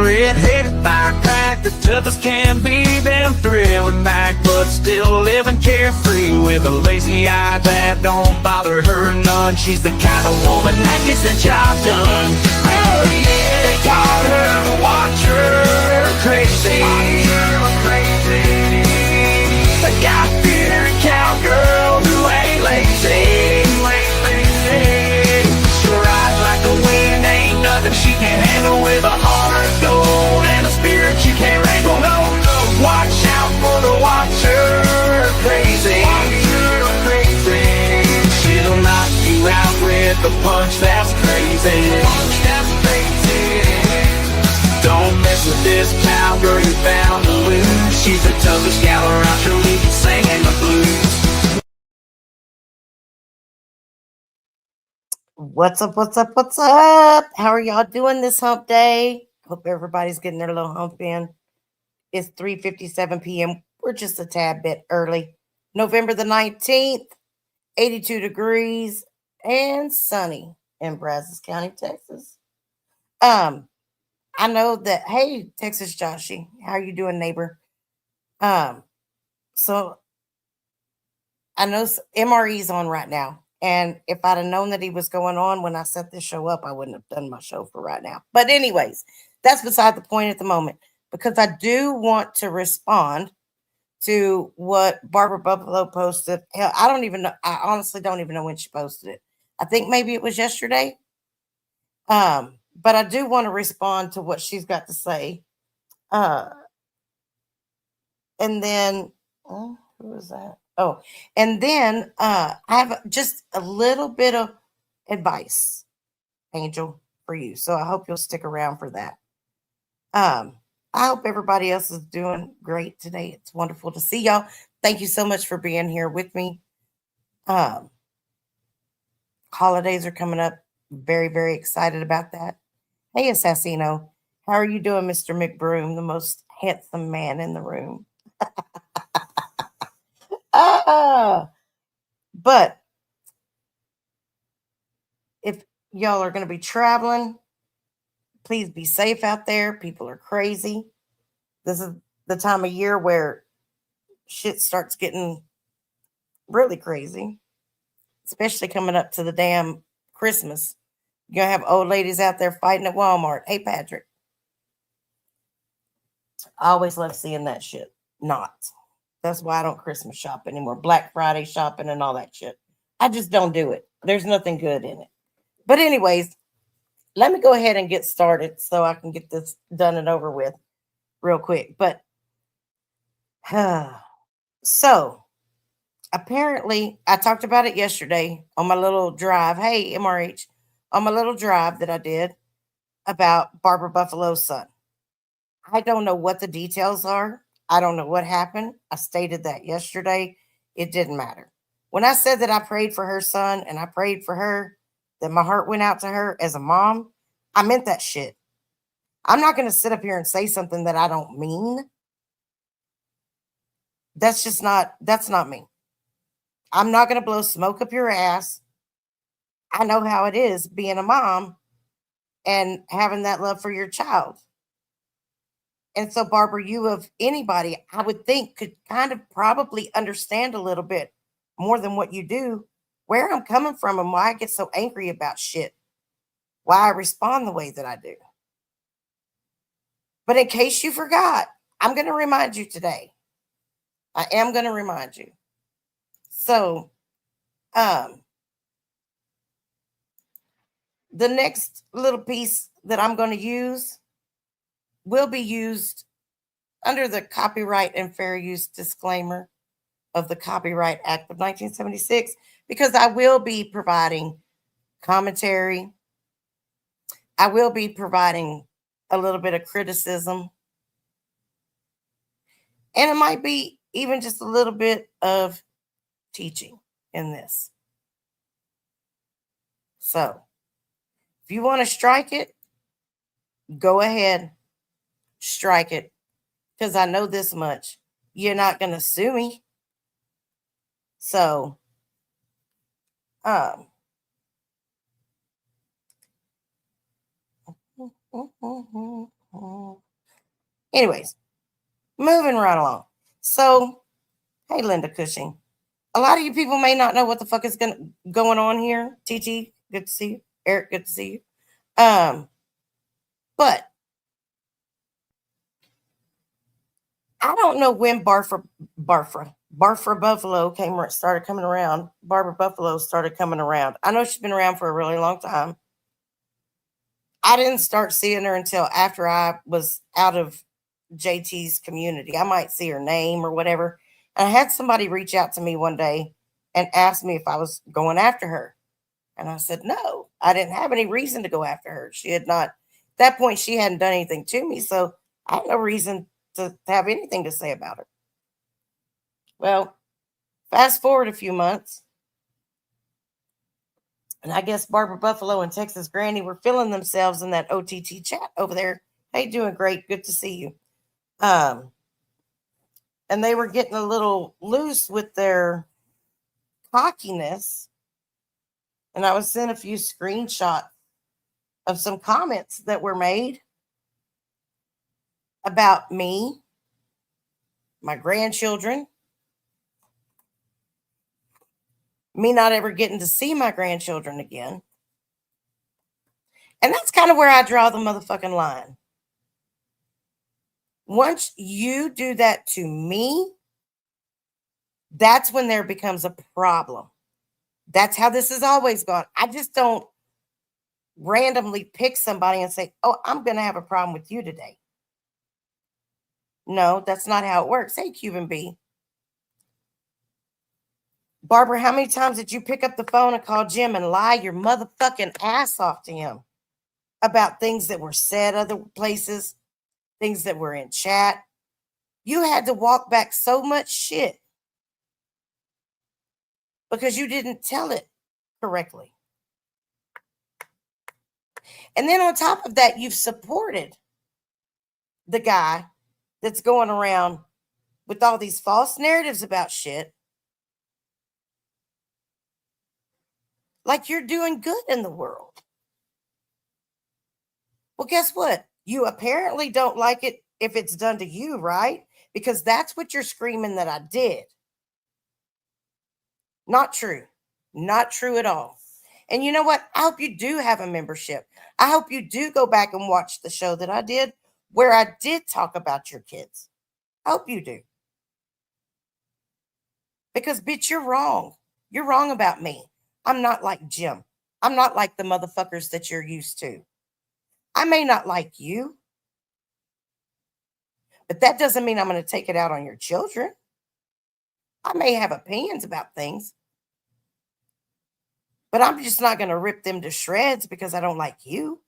red-headed firecrack, the toughest can be. Them thrilling back, but still living carefree with a lazy eye that don't bother her none. She's the kind of woman that gets the job done. Oh yeah, they call her the watcher, crazy. The God-fearing cowgirl who ain't lazy. She rides like the wind, ain't nothing she can't handle, with a heart of gold and a spirit you can't wrangle. No, no, watch out for the watcher, crazy. She'll knock you out with a punch that's crazy. Don't mess with this cowgirl, you're bound to lose. She's the toughest gal around, she'll leave you singing the blues. What's up? What's up? What's up? How are y'all doing this hump day? Hope everybody's getting their little hump in. It's 3:57 p.m. We're just a tad bit early. November the 19th, 82 degrees and sunny in Brazos County, Texas. I know that, hey, Texas Joshy, how are you doing, neighbor? So I know MRE's on right now. And if I'd have known that he was going on when I set this show up, I wouldn't have done my show for right now. But anyways, that's beside the point at the moment, because I do want to respond to what Barbara Buffaloe posted. Hell, I don't even know. I honestly don't even know when she posted it. I think maybe it was yesterday. But I do want to respond to what she's got to say. And then, who was that? Oh, and then I have just a little bit of advice, Angel, for you. So I hope you'll stick around for that. I hope everybody else is doing great today. It's wonderful to see y'all. Thank you so much for being here with me. Holidays are coming up. Very, very excited about that. Hey, Assassino. How are you doing, Mr. McBroom, the most handsome man in the room? But if y'all are going to be traveling, please be safe out there. People are crazy. This is the time of year where shit starts getting really crazy, especially coming up to the damn Christmas. You're going to have old ladies out there fighting at Walmart. Hey, Patrick. I always love seeing that shit. Not. That's why I don't Christmas shop anymore. Black Friday shopping and all that shit. I just don't do it. There's nothing good in it. But anyways, let me go ahead and get started so I can get this done and over with real quick. But so apparently I talked about it yesterday on my little drive. Hey, MRH, on my little drive that I did about Barbara Buffaloe's son. I don't know what the details are. I don't know what happened. I stated that yesterday. It didn't matter. When I said that I prayed for her son and I prayed for her, that my heart went out to her as a mom, I meant that shit. I'm not going to sit up here and say something that I don't mean. That's not me. I'm not going to blow smoke up your ass. I know how it is being a mom and having that love for your child. And so, Barbara, you of anybody, I would think, could kind of probably understand a little bit more than what you do, where I'm coming from and why I get so angry about shit, why I respond the way that I do. But in case you forgot, I'm going to remind you today. I am going to remind you. So, the next little piece that I'm going to use will be used under the copyright and fair use disclaimer of the Copyright Act of 1976, because I will be providing commentary. I will be providing a little bit of criticism. And it might be even just a little bit of teaching in this. So, if you want to strike it, go ahead, strike it. Because I know this much. You're not going to sue me. So, Anyways, moving right along. So, hey, Linda Cushing. A lot of you people may not know what the fuck is going on here. TT, good to see you. Eric, good to see you. But I don't know when Barfra Buffalo started coming around. Barbara Buffalo started coming around. I know she's been around for a really long time. I didn't start seeing her until after I was out of JT's community. I might see her name or whatever. And I had somebody reach out to me one day and ask me if I was going after her. And I said, no, I didn't have any reason to go after her. She had not, at that point, she hadn't done anything to me. So I had no reason to have anything to say about her. Well, fast forward a few months. And I guess Barbara Buffalo and Texas Granny were feeling themselves in that OTT chat over there. Hey, doing great. Good to see you. And they were getting a little loose with their cockiness. And I was sent a few screenshots of some comments that were made about me, my grandchildren, me not ever getting to see my grandchildren again. And that's kind of where I draw the motherfucking line. Once you do that to me, that's when there becomes a problem. That's how this has always gone. I just don't randomly pick somebody and say, oh, I'm going to have a problem with you today. No, that's not how it works. Hey, Cuban B. Barbara, how many times did you pick up the phone and call Jim and lie your motherfucking ass off to him about things that were said other places, things that were in chat? You had to walk back so much shit because you didn't tell it correctly. And then on top of that, you've supported the guy that's going around with all these false narratives about shit. Like you're doing good in the world. Well, guess what? You apparently don't like it if it's done to you, right? Because that's what you're screaming that I did. Not true. Not true at all. And you know what? I hope you do have a membership. I hope you do go back and watch the show that I did where I did talk about your kids. I hope you do. Because, bitch, you're wrong. You're wrong about me. I'm not like Jim. I'm not like the motherfuckers that you're used to. I may not like you, but that doesn't mean I'm going to take it out on your children. I may have opinions about things, but I'm just not going to rip them to shreds because I don't like you.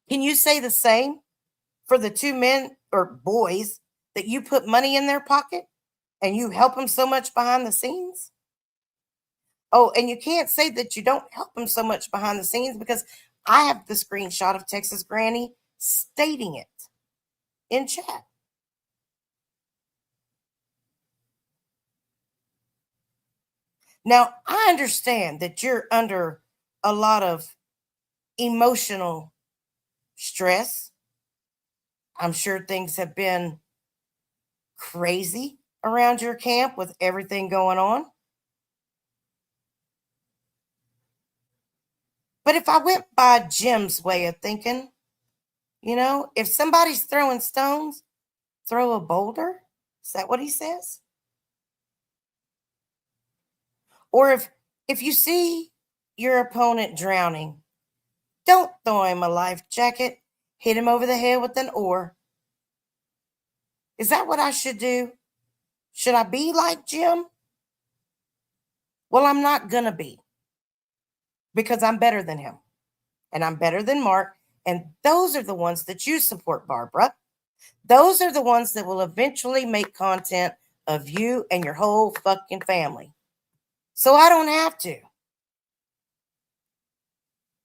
Can you say the same for the two men or boys that you put money in their pocket and you help them so much behind the scenes? Oh, and you can't say that you don't help them so much behind the scenes because I have the screenshot of Texas Granny stating it in chat. Now, I understand that you're under a lot of emotional stress. I'm sure things have been crazy around your camp with everything going on. But if I went by Jim's way of thinking, if somebody's throwing stones, throw a boulder. Is that what he says? Or if you see your opponent drowning, don't throw him a life jacket. Hit him over the head with an oar. Is that what I should do? Should I be like Jim? Well, I'm not going to be because I'm better than him and I'm better than Mark. And those are the ones that you support, Barbara. Those are the ones that will eventually make content of you and your whole fucking family. So I don't have to.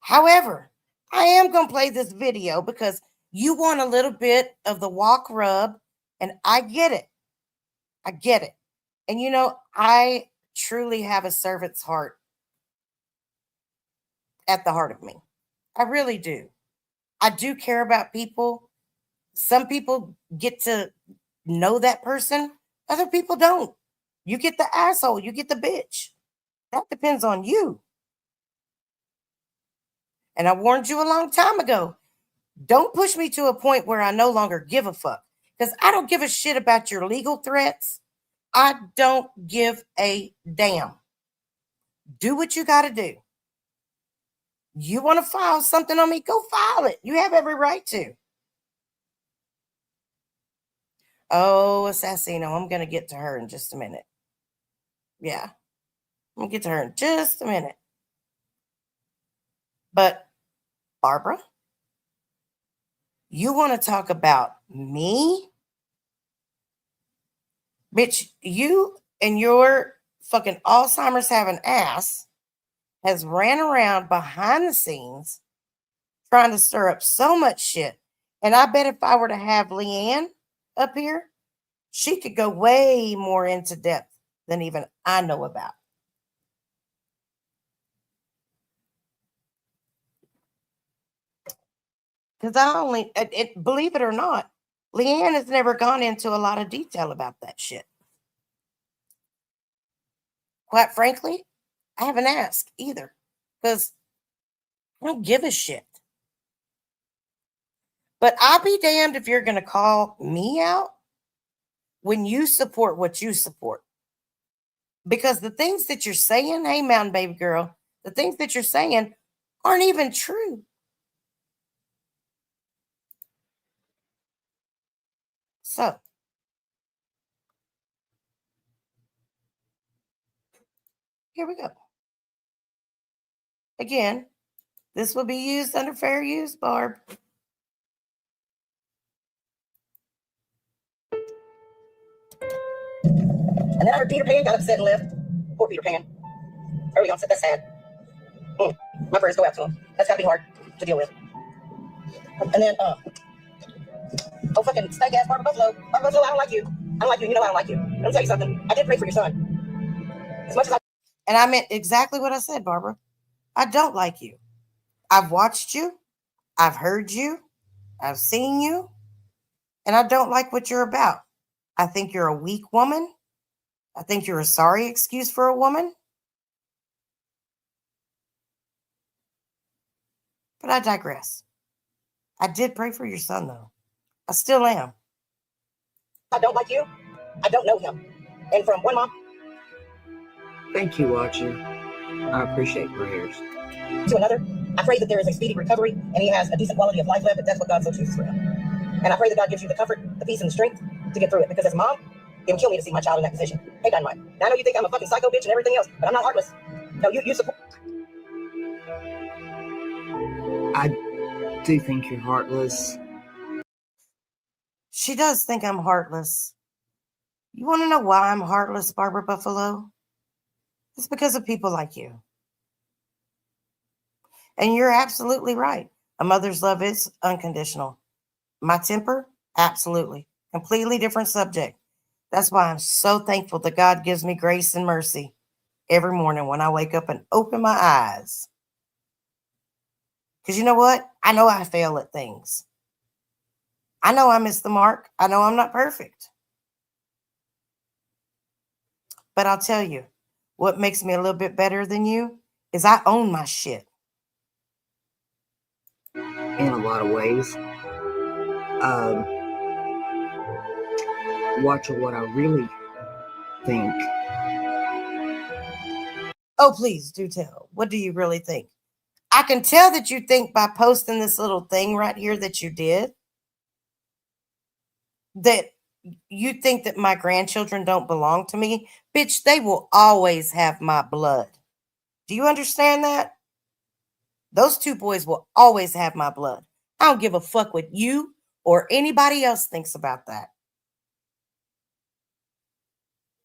However, I am going to play this video because you want a little bit of the walk rub, and I get it. I get it. And I truly have a servant's heart at the heart of me. I really do. I do care about people. Some people get to know that person, other people don't. You get the asshole, you get the bitch. That depends on you. And I warned you a long time ago. Don't push me to a point where I no longer give a fuck. Because I don't give a shit about your legal threats. I don't give a damn. Do what you got to do. You want to file something on me? Go file it. You have every right to. Oh, Assassino, I'm going to get to her in just a minute. Yeah, I'm going to get to her in just a minute. But, Barbara, you want to talk about me? Bitch, you and your fucking Alzheimer's having ass has ran around behind the scenes trying to stir up so much shit. And I bet if I were to have Leanne up here, she could go way more into depth than even I know about. Because believe it or not, Leanne has never gone into a lot of detail about that shit. Quite frankly, I haven't asked either because I don't give a shit. But I'll be damned if you're going to call me out when you support what you support. Because the things that you're saying, hey, Mountain Baby Girl, the things that you're saying aren't even true. So, here we go. Again, this will be used under fair use, Barb. And then I heard Peter Pan got upset and left. Poor Peter Pan. Early onset, that's sad. My prayers go out to him. That's gotta be hard to deal with. And then, fucking stank ass Barbara Buffaloe. Barbara Buffaloe, I don't like you. I don't like you. You know I don't like you. Let me tell you something. I did pray for your son. As much as I. And I meant exactly what I said, Barbara. I don't like you. I've watched you. I've heard you. I've seen you. And I don't like what you're about. I think you're a weak woman. I think you're a sorry excuse for a woman. But I digress. I did pray for your son, though. I still am. I don't like you. I don't know him. And from one mom. Thank you, Watcher. I appreciate prayers. To another, I pray that there is a speedy recovery and he has a decent quality of life left, if that's what God so chooses for him. And I pray that God gives you the comfort, the peace, and the strength to get through it. Because as a mom, it would kill me to see my child in that position. Hey, Dynamite. Now I know you think I'm a fucking psycho bitch and everything else, but I'm not heartless. No, you support. I do think you're heartless. She does think I'm heartless. You want to know why I'm heartless, Barbara Buffaloe? It's because of people like you. And you're absolutely right. A mother's love is unconditional. My temper, absolutely. Completely different subject. That's why I'm so thankful that God gives me grace and mercy every morning when I wake up and open my eyes. Because you know what? I know I fail at things. I know I miss the mark. I know I'm not perfect. But I'll tell you, what makes me a little bit better than you is I own my shit. In a lot of ways. Watcher, what I really think. Oh, please do tell. What do you really think? I can tell that you think by posting this little thing right here that you did, that you think that my grandchildren don't belong to me. Bitch, they will always have my blood. Do you understand that? Those two boys will always have my blood. I don't give a fuck what you or anybody else thinks about that.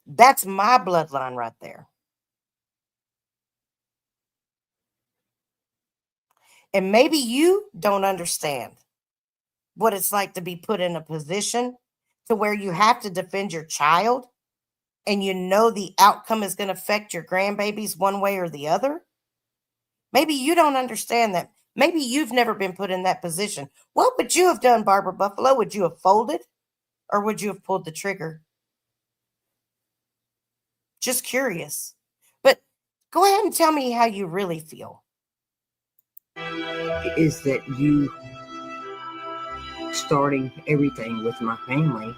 That's my bloodline right there. And maybe you don't understand what it's like to be put in a position to where you have to defend your child and you know the outcome is going to affect your grandbabies one way or the other. Maybe you don't understand that. Maybe you've never been put in that position. What would you have done, Barbara Buffaloe? Would you have folded or would you have pulled the trigger? Just curious. But go ahead and tell me how you really feel. Is that you starting everything with my family,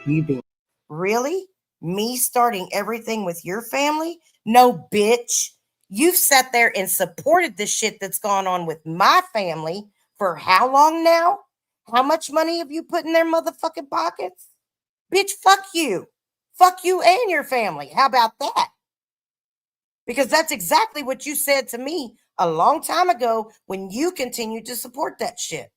you being Really? Me starting everything with your family? No, bitch. You've sat there and supported the shit that's gone on with my family for how long now? How much money have you put in their motherfucking pockets? Bitch, fuck you. Fuck you and your family. How about that? Because that's exactly what you said to me a long time ago when you continued to support that shit.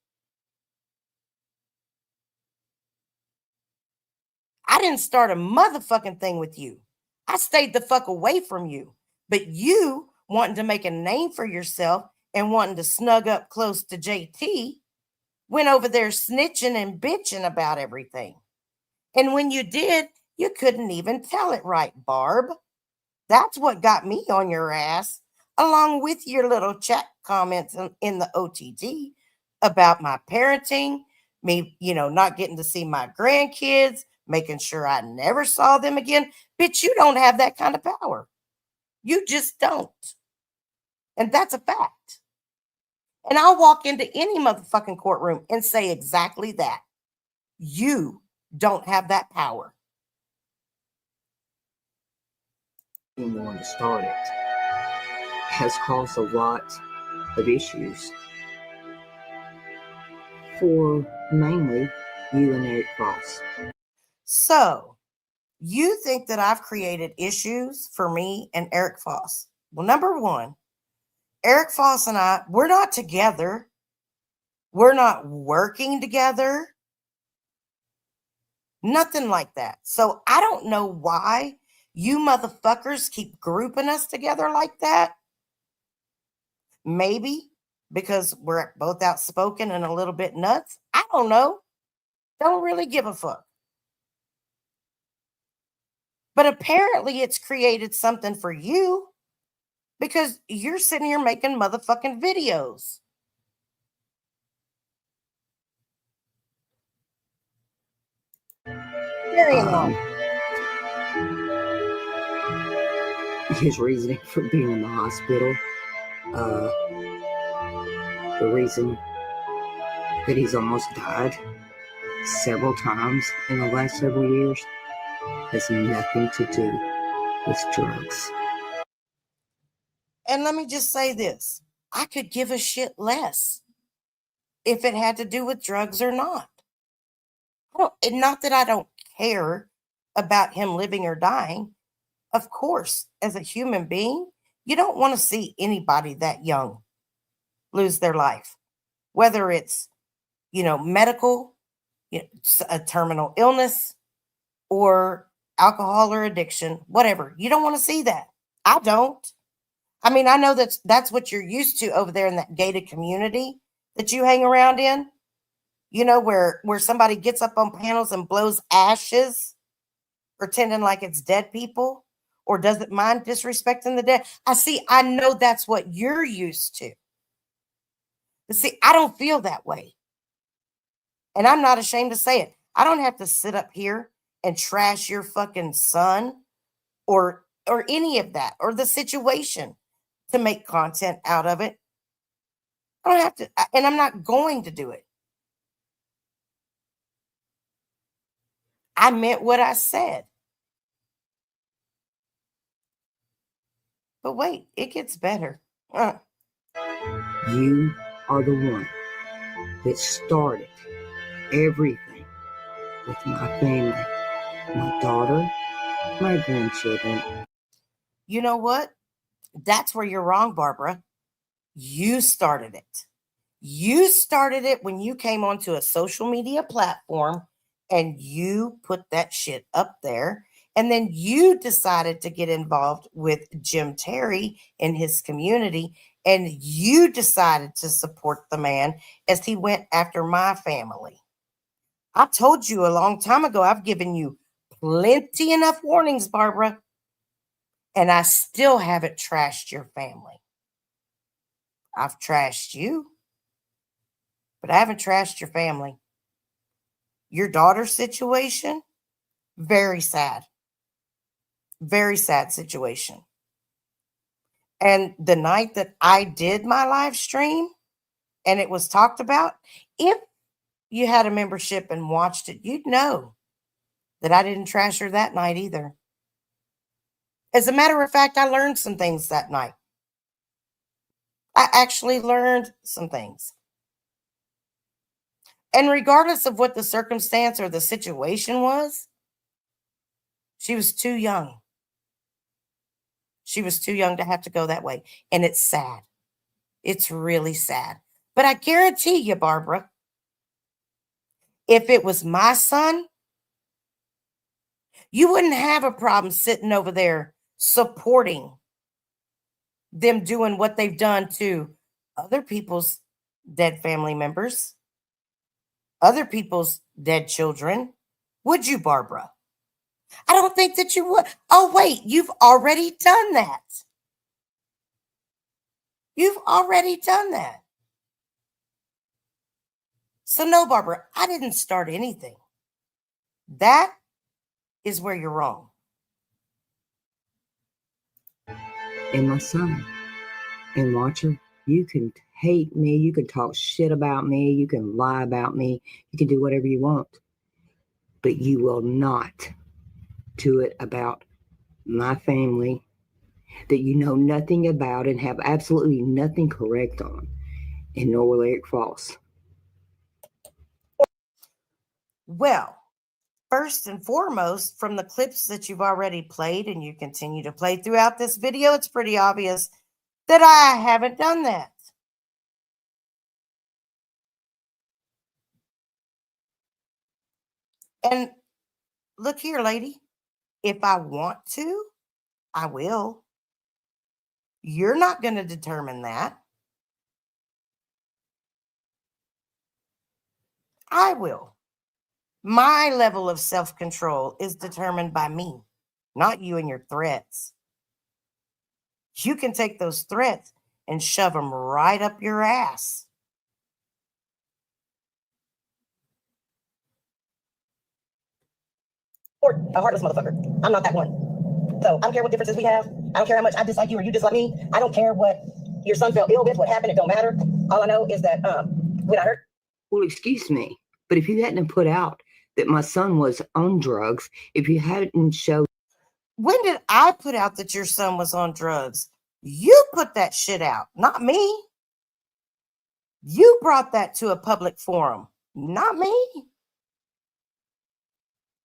I didn't start a motherfucking thing with you. I stayed the fuck away from you. But you wanting to make a name for yourself and wanting to snug up close to JT went over there snitching and bitching about everything. And when you did, you couldn't even tell it right, Barb. That's what got me on your ass, along with your little chat comments in the OTT about my parenting, me, not getting to see my grandkids, making sure I never saw them again. Bitch, you don't have that kind of power. You just don't. And that's a fact. And I'll walk into any motherfucking courtroom and say exactly that. You don't have that power. one to start it has caused a lot of issues for mainly you and Eric Foss. So, you think that I've created issues for me and Eric Foss? Well, number one, Eric Foss and I, we're not together. We're not working together. Nothing like that. So I don't know why you motherfuckers keep grouping us together like that. Maybe because we're both outspoken and a little bit nuts. I don't know. Don't really give a fuck. But apparently it's created something for you because you're sitting here making motherfucking videos. Carrying on. His reasoning for being in the hospital, the reason that he's almost died several times in the last several years has nothing to do with drugs. And let me just say this. I could give a shit less if it had to do with drugs or not. Not that I don't care about him living or dying. Of course, as a human being, you don't want to see anybody that young lose their life, whether it's, medical, a terminal illness, or alcohol or addiction, whatever. You don't want to see that. I don't. I mean, I know that's what you're used to over there in that gated community that you hang around in. Where somebody gets up on panels and blows ashes, pretending like it's dead people, or doesn't mind disrespecting the dead. I know that's what you're used to. But see, I don't feel that way. And I'm not ashamed to say it. I don't have to sit up here and trash your fucking son or any of that or the situation to make content out of it. I don't have to, and I'm not going to do it. I meant what I said. But wait, it gets better. You are the one that started everything with my family, my daughter, my grandchildren. You know what? That's where you're wrong, Barbara. You started it. You started it when you came onto a social media platform and you put that shit up there. And then you decided to get involved with Jim Terry in his community. And you decided to support the man as he went after my family. I told you a long time ago, I've given you plenty enough warnings, Barbara. And I still haven't trashed your family. I've trashed you, but I haven't trashed your family. Your daughter's situation, very sad. Very sad situation. And the night that I did my live stream and it was talked about, if you had a membership and watched it, you'd know that I didn't trash her that night either. As a matter of fact, I learned some things that night. I actually learned some things. And regardless of what the circumstance or the situation was, she was too young. She was too young to have to go that way. And it's sad. It's really sad. But I guarantee you, Barbara, if it was my son, you wouldn't have a problem sitting over there supporting them doing what they've done to other people's dead family members, other people's dead children. Would you, Barbara? I don't think that you would. Oh, wait, you've already done that. You've already done that. So, no, Barbara, I didn't start anything. That is where you're wrong. And my son. And Watcher, you can hate me, you can talk shit about me, you can lie about me, you can do whatever you want. But you will not do it about my family that you know nothing about and have absolutely nothing correct on in Norwell Lake Falls. Well, first and foremost, from the clips that you've already played and you continue to play throughout this video, it's pretty obvious that I haven't done that. And look here, lady, if I want to, I will. You're not going to determine that. I will. My level of self-control is determined by me, not you and your threats. You can take those threats and shove them right up your ass. Or a heartless motherfucker. I'm not that one. So I don't care what differences we have. I don't care how much I dislike you or you dislike me. I don't care what your son felt ill with, what happened. It don't matter. All I know is that when I heard. Well, excuse me, but if you hadn't put out that my son was on drugs, if you hadn't showed. When did I put out that your son was on drugs? You put that shit out, not me. You brought that to a public forum, not me.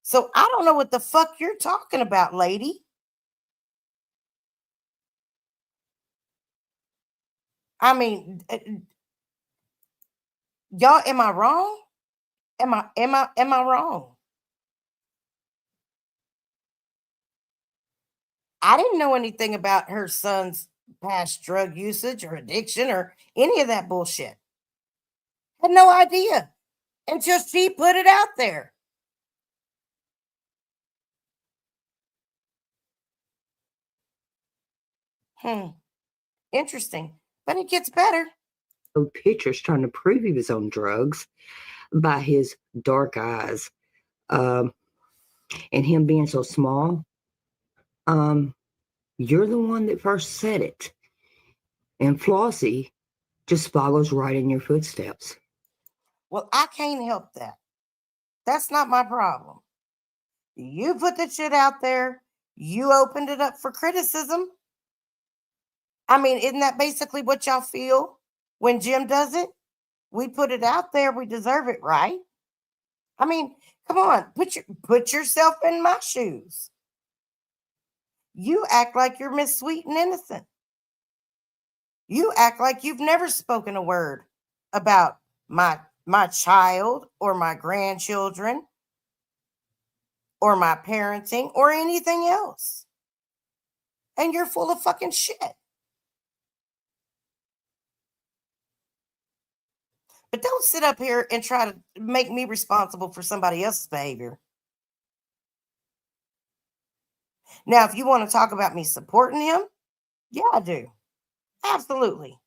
So I don't know what the fuck you're talking about, lady. I mean, y'all, am I wrong? Am I wrong? I didn't know anything about her son's past drug usage or addiction or any of that bullshit. Had no idea until she put it out there. Interesting. But it gets better. Pictures trying to prove he was on drugs by his dark eyes, and him being so small. You're the one that first said it, and Flossie just follows right in your footsteps. Well, I can't help that. That's not my problem. You put the shit out there. You opened it up for criticism. I mean, isn't that basically what y'all feel when Jim does it? We put it out there. We deserve it, right? I mean, come on, put yourself in my shoes. You act like you're Miss Sweet and innocent. You act like you've never spoken a word about my child or my grandchildren or my parenting or anything else. And you're full of fucking shit. But don't sit up here and try to make me responsible for somebody else's behavior. Now, if you want to talk about me supporting him, yeah, I do. Absolutely.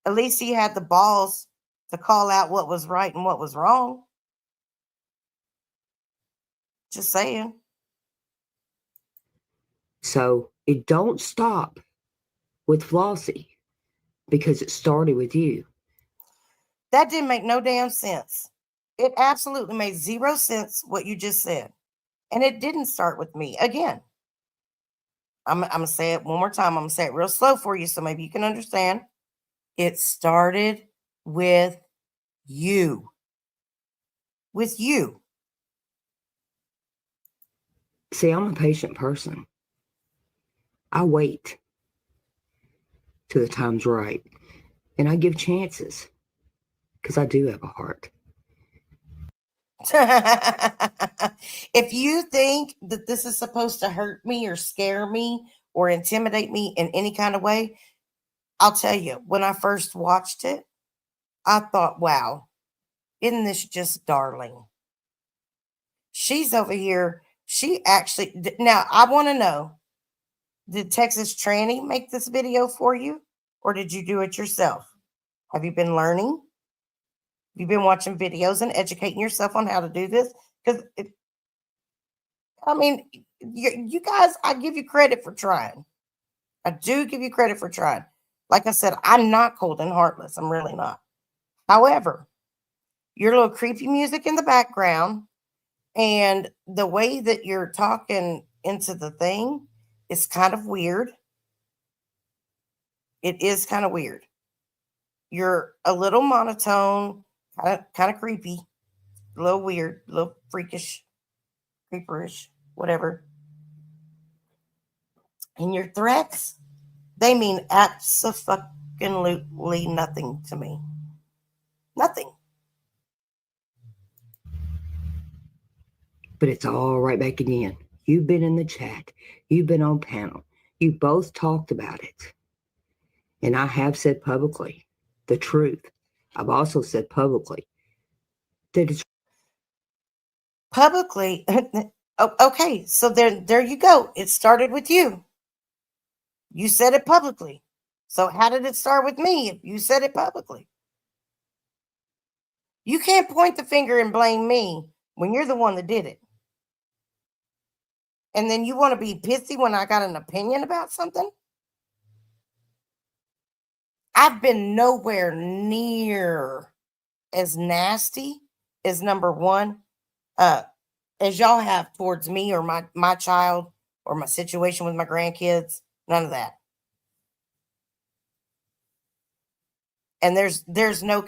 At least he had the balls to call out what was right and what was wrong. Just saying. So it don't stop with Flossie because it started with you. That didn't make no damn sense. It absolutely made zero sense what you just said. And it didn't start with me. Again, I'm going to say it one more time. I'm going to say it real slow for you so maybe you can understand. It started with you. With you. See, I'm a patient person. I wait till the time's right. And I give chances because I do have a heart. If you think that this is supposed to hurt me or scare me or intimidate me in any kind of way, I'll tell you, when I first watched it, I thought, wow, isn't this just darling? She's over here. She actually, now I want to know, did Texas Tranny make this video for you or did you do it yourself? Have you been learning? You've been watching videos and educating yourself on how to do this? Because, I mean, you guys, I give you credit for trying. I do give you credit for trying. Like I said, I'm not cold and heartless. I'm really not. However, your little creepy music in the background and the way that you're talking into the thing is kind of weird. It is kind of weird. You're a little monotone, kind of creepy, a little weird, a little freakish, creeperish, whatever. And your threats, they mean absolutely nothing to me. Nothing. But it's all right back again. You've been in the chat. You've been on panel. You both talked about it. And I have said publicly the truth. I've also said publicly that it's Publicly. Okay, so there you go. It started with you. You said it publicly. So how did it start with me if you said it publicly? You can't point the finger and blame me when you're the one that did it. And then you want to be pissy when I got an opinion about something? I've been nowhere near as nasty as number one, as y'all have towards me or my child or my situation with my grandkids. None of that. And there's no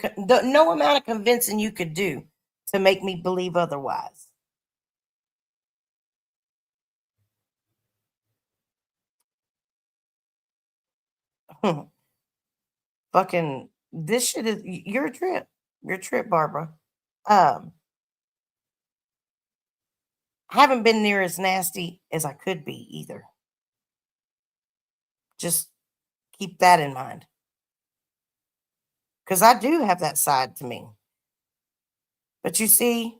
amount of convincing you could do to make me believe otherwise. Fucking this shit is you're a trip. You're a trip, Barbara. I haven't been near as nasty as I could be either. Just keep that in mind. Because I do have that side to me. But you see,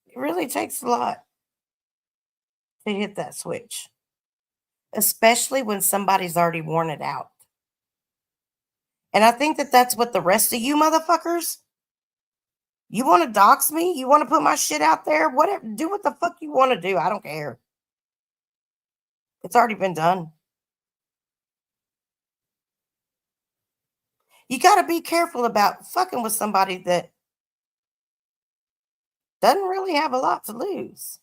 it really takes a lot to hit that switch. Especially when somebody's already worn it out. And I think that that's what the rest of you motherfuckers, you want to dox me? You want to put my shit out there? Whatever, do what the fuck you want to do. I don't care. It's already been done. You got to be careful about fucking with somebody that doesn't really have a lot to lose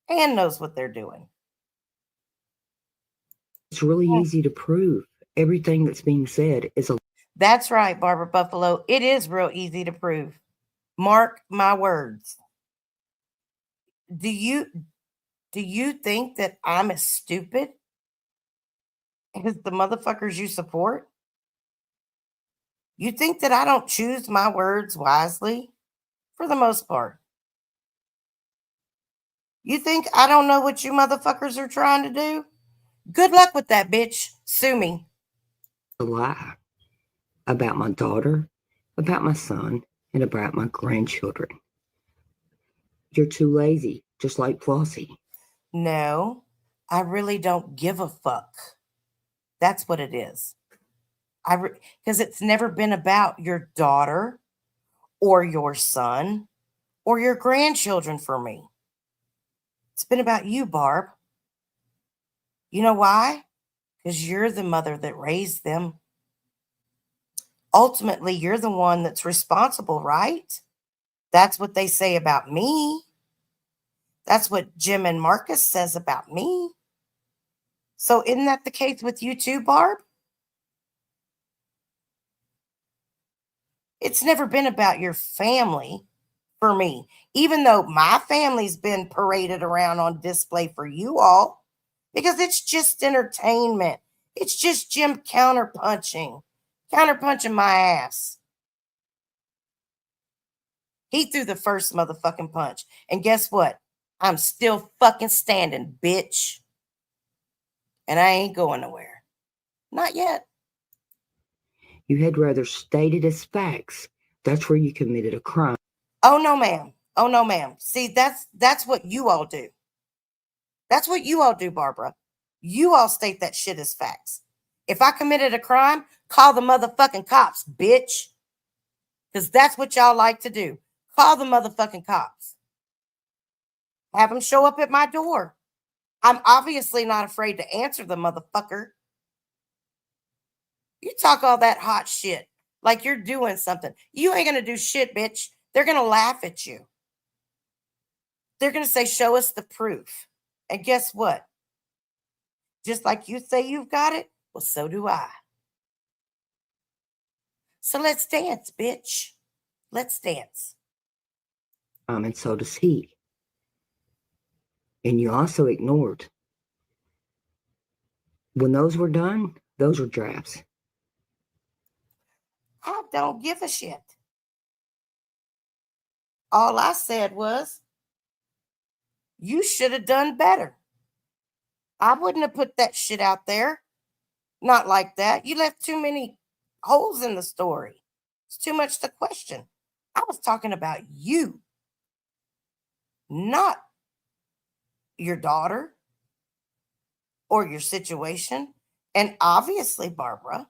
and knows what they're doing. It's really easy to prove everything that's being said is a That's right, Barbara Buffaloe. It is real easy to prove. Mark my words. Do you think that I'm as stupid as the motherfuckers you support? You think that I don't choose my words wisely? For the most part. You think I don't know what you motherfuckers are trying to do? Good luck with that, bitch. Sue me. lie about my daughter, about my son, and about my grandchildren. You're too lazy, just like Flossie. No, I really don't give a fuck. That's what it is. Because it's never been about your daughter or your son or your grandchildren for me. It's been about you, Barb. You know why? Because you're the mother that raised them. Ultimately, you're the one that's responsible, right? That's what they say about me. That's what Jim and Marcus says about me. So isn't that the case with you too, Barb? It's never been about your family for me, even though my family's been paraded around on display for you all, because it's just entertainment. It's just Jim counterpunching my ass. He threw the first motherfucking punch. And guess what? I'm still fucking standing, bitch. And I ain't going nowhere. Not yet. You had rather state it as facts. That's where you committed a crime. Oh no, ma'am. Oh no, ma'am. See, that's what you all do. That's what you all do, Barbara. You all state that shit as facts. If I committed a crime, call the motherfucking cops, bitch. Because that's what y'all like to do. Call the motherfucking cops. Have them show up at my door. I'm obviously not afraid to answer the motherfucker. You talk all that hot shit like you're doing something. You ain't going to do shit, bitch. They're going to laugh at you. They're going to say, show us the proof. And guess what? Just like you say you've got it, well, so do I. So let's dance, bitch. Let's dance. And so does he. And you also ignored. When those were done, those were drafts. I don't give a shit. All I said was, you should have done better. I wouldn't have put that shit out there. Not like that. You left too many holes in the story. It's too much to question. I was talking about you, not your daughter or your situation. And obviously, Barbara,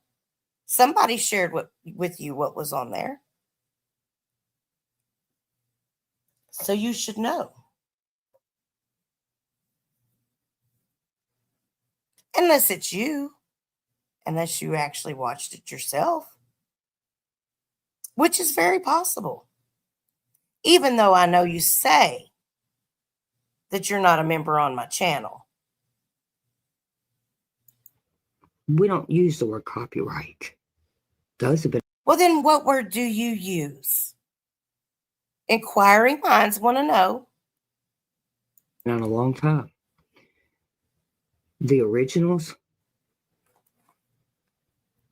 somebody shared with you what was on there. So you should know. Unless it's you. Unless you actually watched it yourself. Which is very possible. Even though I know you say that you're not a member on my channel. We don't use the word copyright. Does it? Well, then what word do you use? Inquiring minds want to know. Not a long time. The originals,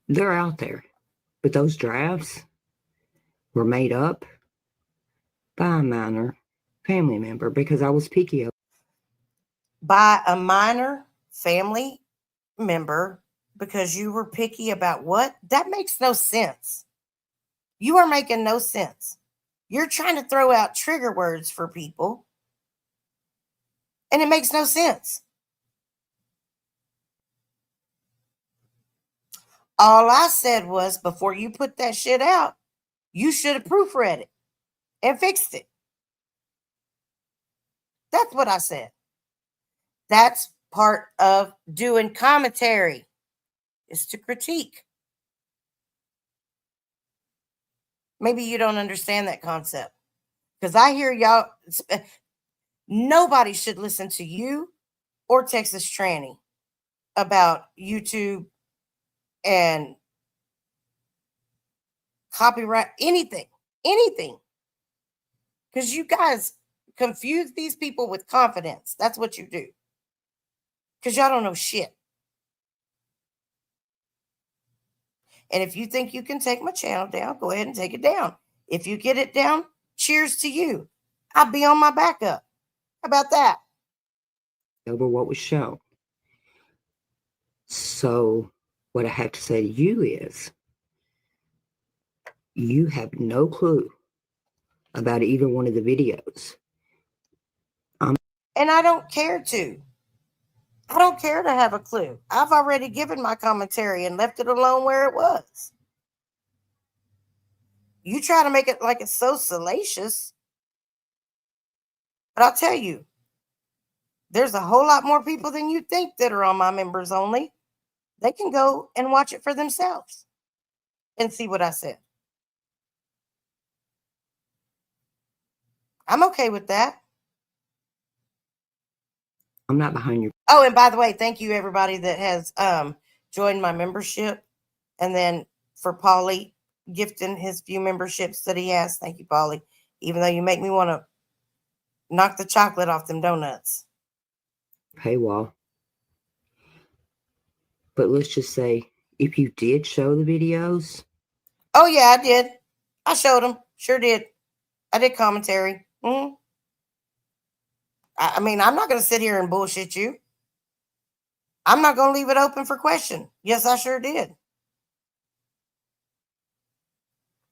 they're out there. But those drafts were made up by a minor family member because I was picky. By a minor family member because you were picky about what? That makes no sense. You are making no sense. You're trying to throw out trigger words for people, and it makes no sense. All I said was, before you put that shit out, you should have proofread it and fixed it. That's what I said. That's part of doing commentary, is to critique. Maybe you don't understand that concept. Because I hear y'all, nobody should listen to you or Texas Tranny about YouTube and copyright, anything. Because you guys confuse these people with confidence. That's what you do. Because y'all don't know shit. And if you think you can take my channel down, go ahead and take it down. If you get it down, cheers to you. I'll be on my backup. How about that? Over what was shown. So what I have to say to you is, you have no clue about either one of the videos. And I don't care to. I don't care to have a clue. I've already given my commentary and left it alone where it was. You try to make it like it's so salacious. But I'll tell you, there's a whole lot more people than you think that are on my members only. They can go and watch it for themselves and see what I said. I'm okay with that. I'm not behind you. Oh, and by the way, thank you everybody that has joined my membership. And then for Paulie gifting his few memberships that he has. Thank you, Paulie. Even though you make me want to knock the chocolate off them donuts. Paywall. But let's just say, if you did show the videos. Oh, yeah, I did. I showed them. Sure did. I did commentary. I mean, I'm not going to sit here and bullshit you. I'm not going to leave it open for question. Yes, I sure did.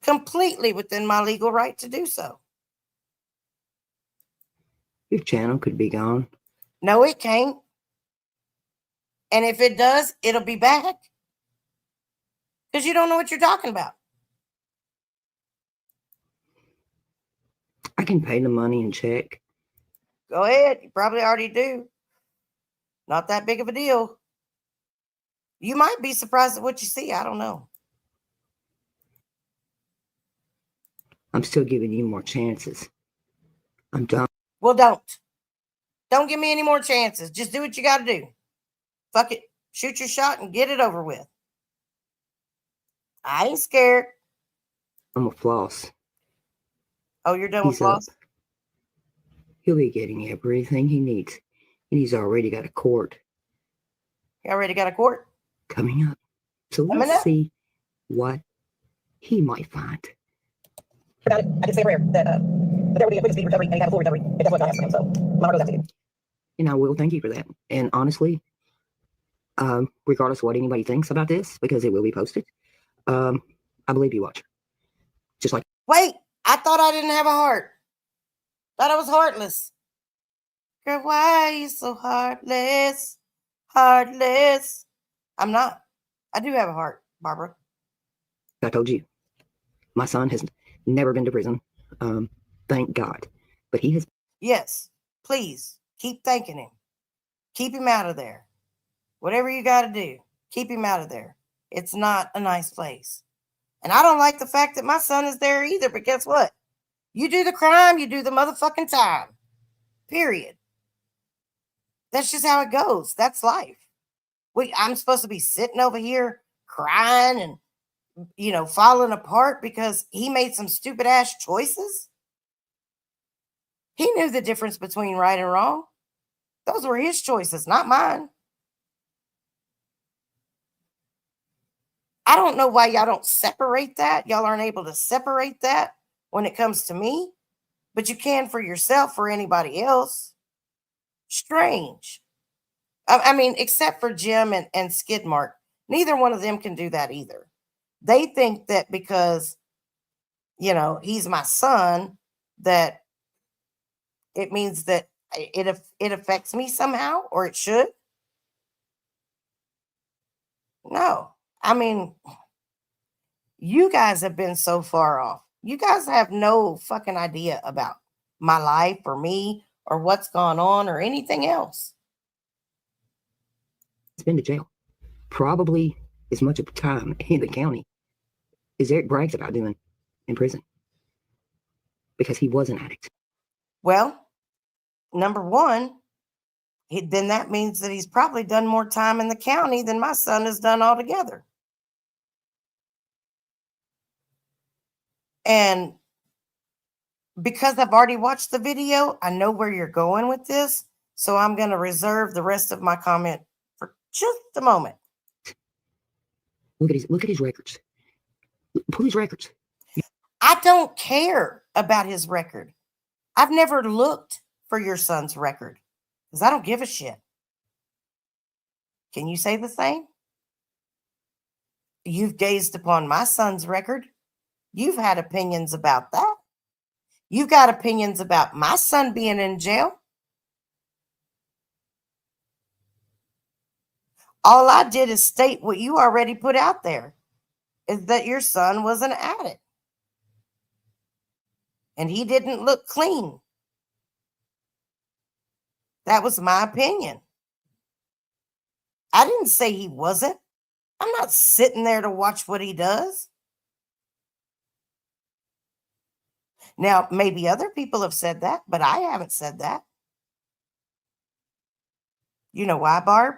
Completely within my legal right to do so. Your channel could be gone. No, it can't. And if it does, it'll be back. Because you don't know what you're talking about. I can pay the money and check. Go ahead. You probably already do. Not that big of a deal. You might be surprised at what you see. I don't know. I'm still giving you more chances. I'm done. Well, don't. Don't give me any more chances. Just do what you got to do. Fuck it. Shoot your shot and get it over with. I ain't scared. I'm a floss. Oh, you're done with floss? He'll be getting everything he needs. And he's already got a court. You already got a court? Coming up. So let's see what he might find. Forgot it. I did say a prayer that there would be a quick speed recovery and he'd have a full recovery. If that's what God has for him. So my heart goes out to you. And I will thank you for that. And honestly, regardless of what anybody thinks about this, because it will be posted, I believe you, Watcher. Just like. Wait, I thought I didn't have a heart. Thought I was heartless. Girl, why are you so heartless? Heartless. I'm not. I do have a heart, Barbara. I told you. My son has never been to prison. Thank God. But he has. Yes, please keep thanking him. Keep him out of there. Whatever you got to do, keep him out of there. It's not a nice place. And I don't like the fact that my son is there either. But guess what? You do the crime, you do the motherfucking time. Period. That's just how it goes. That's life. I'm supposed to be sitting over here crying and, falling apart because he made some stupid ass choices. He knew the difference between right and wrong. Those were his choices, not mine. I don't know why y'all don't separate that. Y'all aren't able to separate that when it comes to me, but you can for yourself or anybody else. Strange. I mean, except for Jim and Skidmark, neither one of them can do that either. They think that because, he's my son, that it means that it affects me somehow, or it should. No, I mean, you guys have been so far off. You guys have no fucking idea about my life or me or what's gone on or anything else. Been to jail. Probably as much of time in the county as Eric brags about doing in prison. Because he was an addict. Well, number one, then that means that he's probably done more time in the county than my son has done altogether. And because I've already watched the video, I know where you're going with this. So I'm going to reserve the rest of my comment for just a moment. Look at his records. Pull his records. I don't care about his record. I've never looked for your son's record because I don't give a shit. Can you say the same? You've gazed upon my son's record. You've had opinions about that. You've got opinions about my son being in jail. All I did is state what you already put out there, is that your son was an addict. And he didn't look clean. That was my opinion. I didn't say he wasn't. I'm not sitting there to watch what he does. Now, maybe other people have said that, but I haven't said that. You know why, Barb?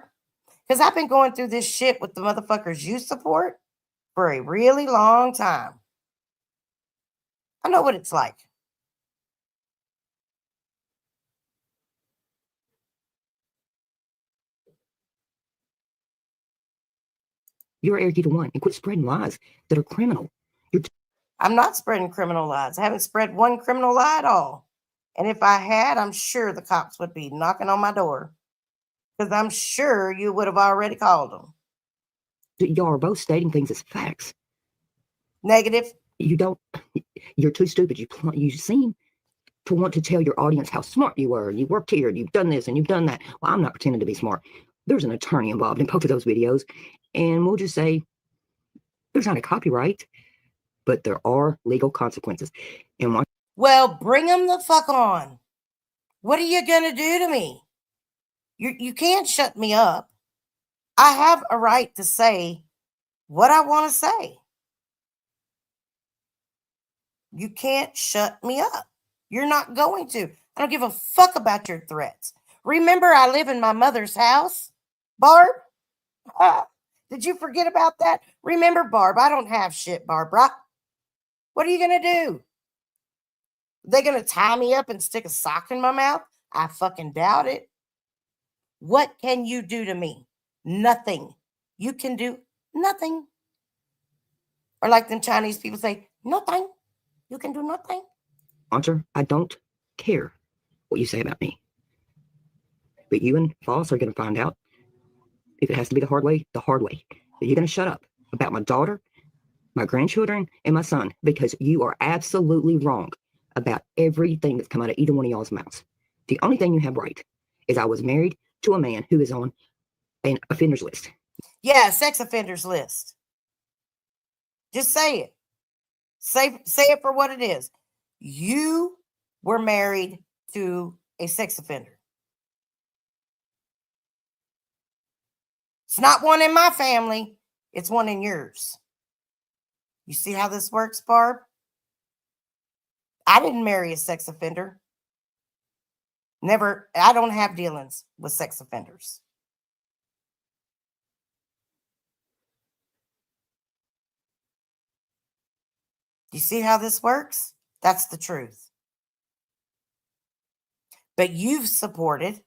Because I've been going through this shit with the motherfuckers you support for a really long time. I know what it's like. You're Eric either one, and quit spreading lies that are criminal. I'm not spreading criminal lies. I haven't spread one criminal lie at all. And if I had, I'm sure the cops would be knocking on my door. Because I'm sure you would have already called them. Y'all are both stating things as facts. Negative. You don't. You're too stupid. You seem to want to tell your audience how smart you were. You worked here. You've done this and you've done that. Well, I'm not pretending to be smart. There's an attorney involved in both of those videos, and we'll just say there's not a copyright, but there are legal consequences. And well, bring them the fuck on. What are you gonna do to me? You can't shut me up. I have a right to say what I want to say. You can't shut me up. You're not going to. I don't give a fuck about your threats. Remember, I live in my mother's house, Barb? Did you forget about that? Remember, Barb, I don't have shit, Barbara. What are you going to do? They going to tie me up and stick a sock in my mouth? I fucking doubt it. What can you do to me? Nothing. You can do nothing. Or like them Chinese people say, nothing. You can do nothing. Answer, I don't care what you say about me. But you and Foss are going to find out, if it has to be the hard way, the hard way. But you're going to shut up about my daughter, my grandchildren, and my son, because you are absolutely wrong about everything that's come out of either one of y'all's mouths. The only thing you have right is I was married to a man who is on an offenders list. Yeah, sex offenders list. Just say it. Say it for what it is. You were married to a sex offender. It's not one in my family. It's one in yours. You see how this works, Barb? I didn't marry a sex offender. Never. I don't have dealings with sex offenders. You see how this works? That's the truth. But you've supported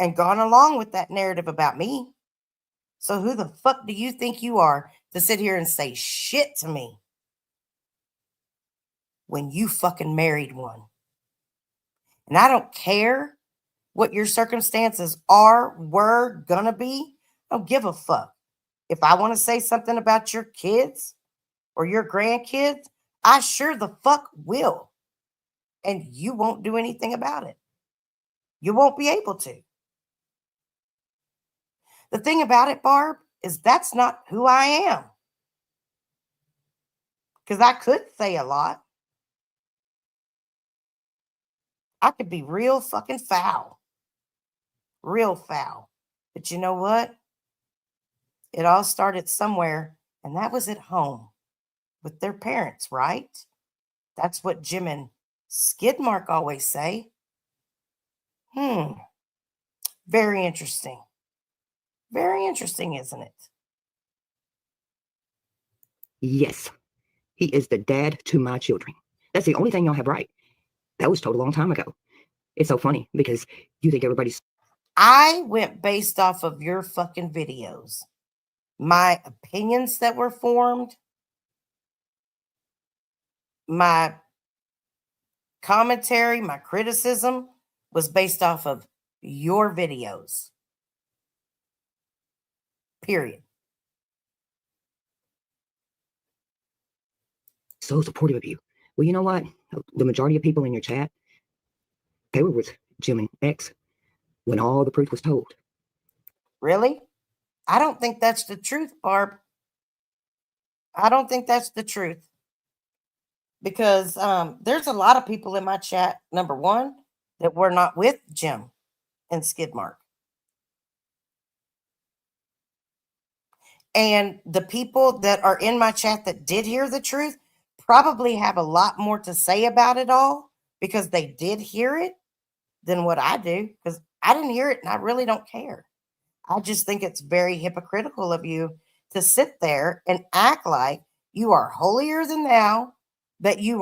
and gone along with that narrative about me. So who the fuck do you think you are to sit here and say shit to me when you fucking married one? And I don't care what your circumstances were gonna be. I don't give a fuck. If I want to say something about your kids or your grandkids, I sure the fuck will. And you won't do anything about it. You won't be able to. The thing about it, Barb, is that's not who I am. Because I could say a lot. I could be real fucking foul. Real foul. But you know what? It all started somewhere, and that was at home with their parents, right? That's what Jim and Skidmark always say. Very interesting. Very interesting, isn't it? Yes, he is the dad to my children. That's the only thing y'all have right. That was told a long time ago. It's so funny because you think everybody's... I went based off of your fucking videos. My opinions that were formed, my commentary, my criticism was based off of your videos. Period. So supportive of you. Well, you know what? The majority of people in your chat, they were with Jim and X when all the truth was told. Really? I don't think that's the truth, Barb. I don't think that's the truth because there's a lot of people in my chat, number one, that were not with Jim and Skidmark. And the people that are in my chat that did hear the truth probably have a lot more to say about it all because they did hear it than what I do because I didn't hear it and I really don't care. I just think it's very hypocritical of you to sit there and act like you are holier than thou, that you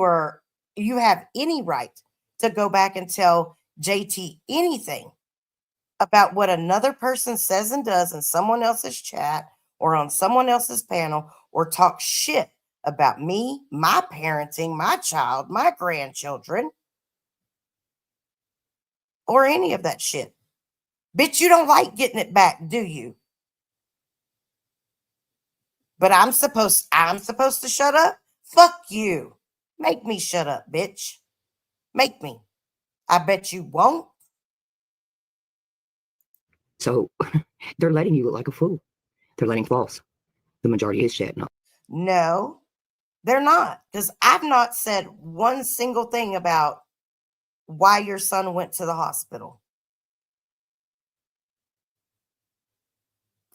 have any right to go back and tell JT anything about what another person says and does in someone else's chat or on someone else's panel or talk shit about me, my parenting, my child, my grandchildren, or any of that shit. Bitch, you don't like getting it back, do you? But I'm supposed to shut up? Fuck you. Make me shut up, bitch. Make me. I bet you won't. So they're letting you look like a fool. They're letting false. The majority is chat. No, they're not. Because I've not said one single thing about why your son went to the hospital.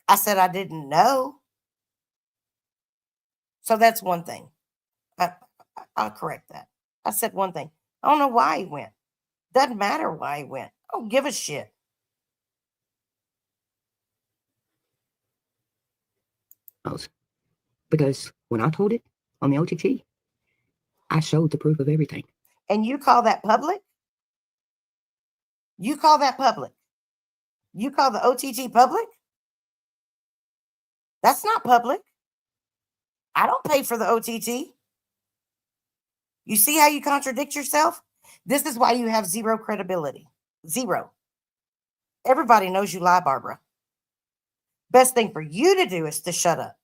I said I didn't know. So that's one thing. I'll correct that. I said one thing. I don't know why he went. Doesn't matter why he went. I don't give a shit. Because when I told it on the OTT, I showed the proof of everything. And you call that public? You call that public? You call the OTT public? That's not public. I don't pay for the OTT. You see how you contradict yourself? This is why you have zero credibility. Zero. Everybody knows you lie, Barbara. Best thing for you to do is to shut up.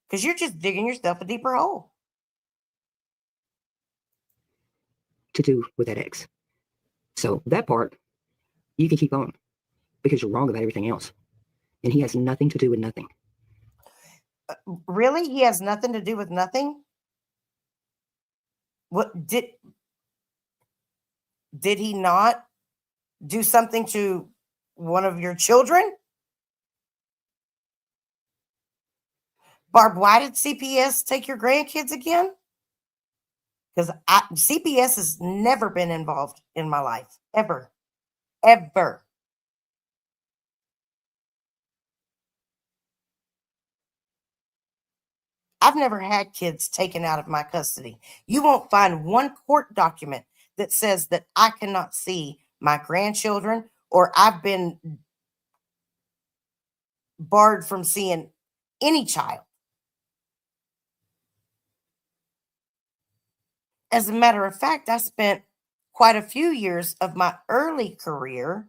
Because you're just digging yourself a deeper hole. To do with that ex. So that part, you can keep on. Because you're wrong about everything else. And he has nothing to do with nothing. Really? He has nothing to do with nothing? What did he not do something to one of your children? Barb, why did CPS take your grandkids again? Because CPS has never been involved in my life. Ever. Ever. I've never had kids taken out of my custody. You won't find one court document that says that I cannot see my grandchildren or I've been barred from seeing any child. As a matter of fact, I spent quite a few years of my early career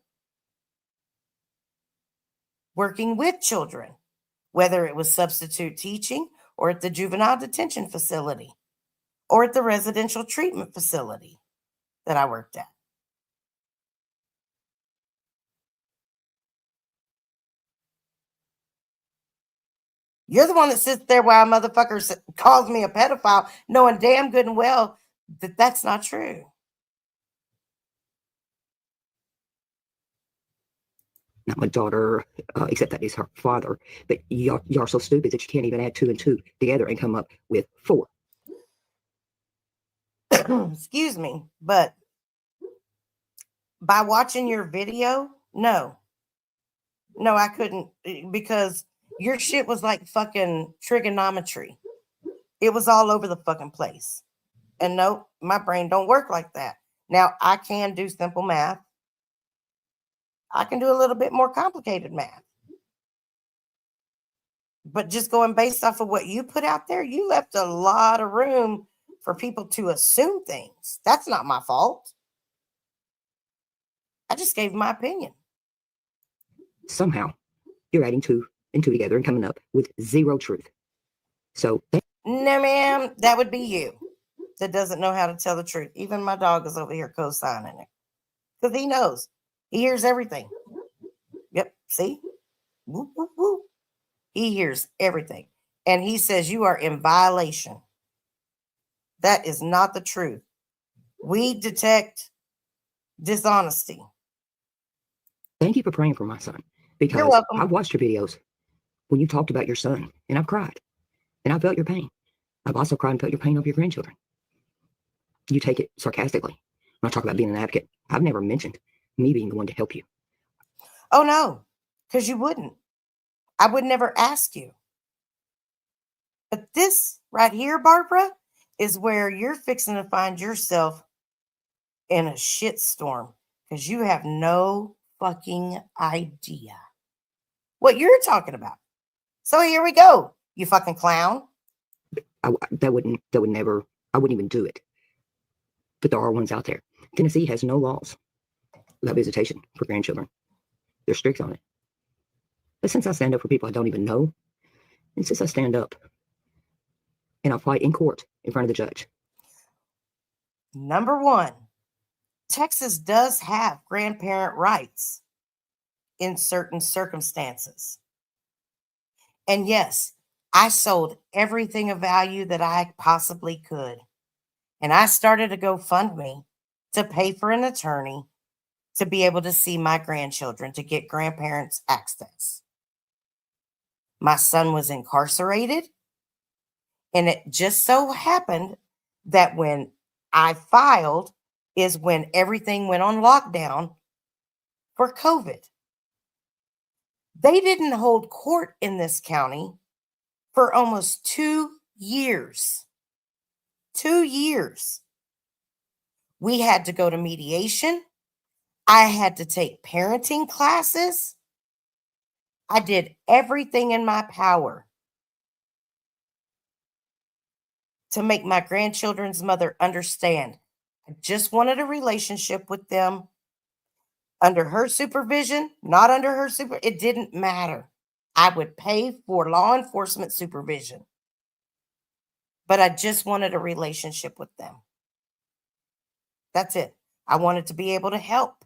working with children, whether it was substitute teaching or at the juvenile detention facility or at the residential treatment facility that I worked at. You're the one that sits there while a motherfucker calls me a pedophile, knowing damn good and well that that's not true. Not my daughter, except that is her father. But you're so stupid that you can't even add 2 and 2 together and come up with 4. Excuse me, but by watching your video, no, I couldn't, because your shit was like fucking trigonometry. It was all over the fucking place. And no, my brain don't work like that. Now, I can do simple math. I can do a little bit more complicated math. But just going based off of what you put out there, you left a lot of room for people to assume things. That's not my fault. I just gave my opinion. Somehow, you're adding 2 and 2 together and coming up with 0 truth. So, no, ma'am, that would be you that doesn't know how to tell the truth. Even my dog is over here co-signing it because he knows. He hears everything. Yep, see? Whoop, whoop, whoop. He hears everything. And he says, you are in violation. That is not the truth. We detect dishonesty. Thank you for praying for my son, You're because welcome. I've watched your videos when you talked about your son, and I've cried, and I felt your pain. I've also cried and felt your pain of your grandchildren. You take it sarcastically. When I talk about being an advocate, I've never mentioned me being the one to help you. Oh, no, because you wouldn't. I would never ask you. But this right here, Barbara, is where you're fixing to find yourself in a shitstorm because you have no fucking idea what you're talking about. So here we go, you fucking clown. I wouldn't even do it. But there are ones out there. Tennessee has no laws about visitation for grandchildren. They're strict on it. But since I stand up for people I don't even know, and since I stand up and I fight in court in front of the judge. Number one, Texas does have grandparent rights in certain circumstances. And yes, I sold everything of value that I possibly could. And I started a GoFundMe to pay for an attorney to be able to see my grandchildren, to get grandparents access. My son was incarcerated. And it just so happened that when I filed is when everything went on lockdown for COVID. They didn't hold court in this county for almost 2 years. 2 years. We had to go to mediation. I had to take parenting classes. I did everything in my power to make my grandchildren's mother understand. I just wanted a relationship with them under her supervision, not under her it didn't matter. I would pay for law enforcement supervision, but I just wanted a relationship with them. That's it. I wanted to be able to help.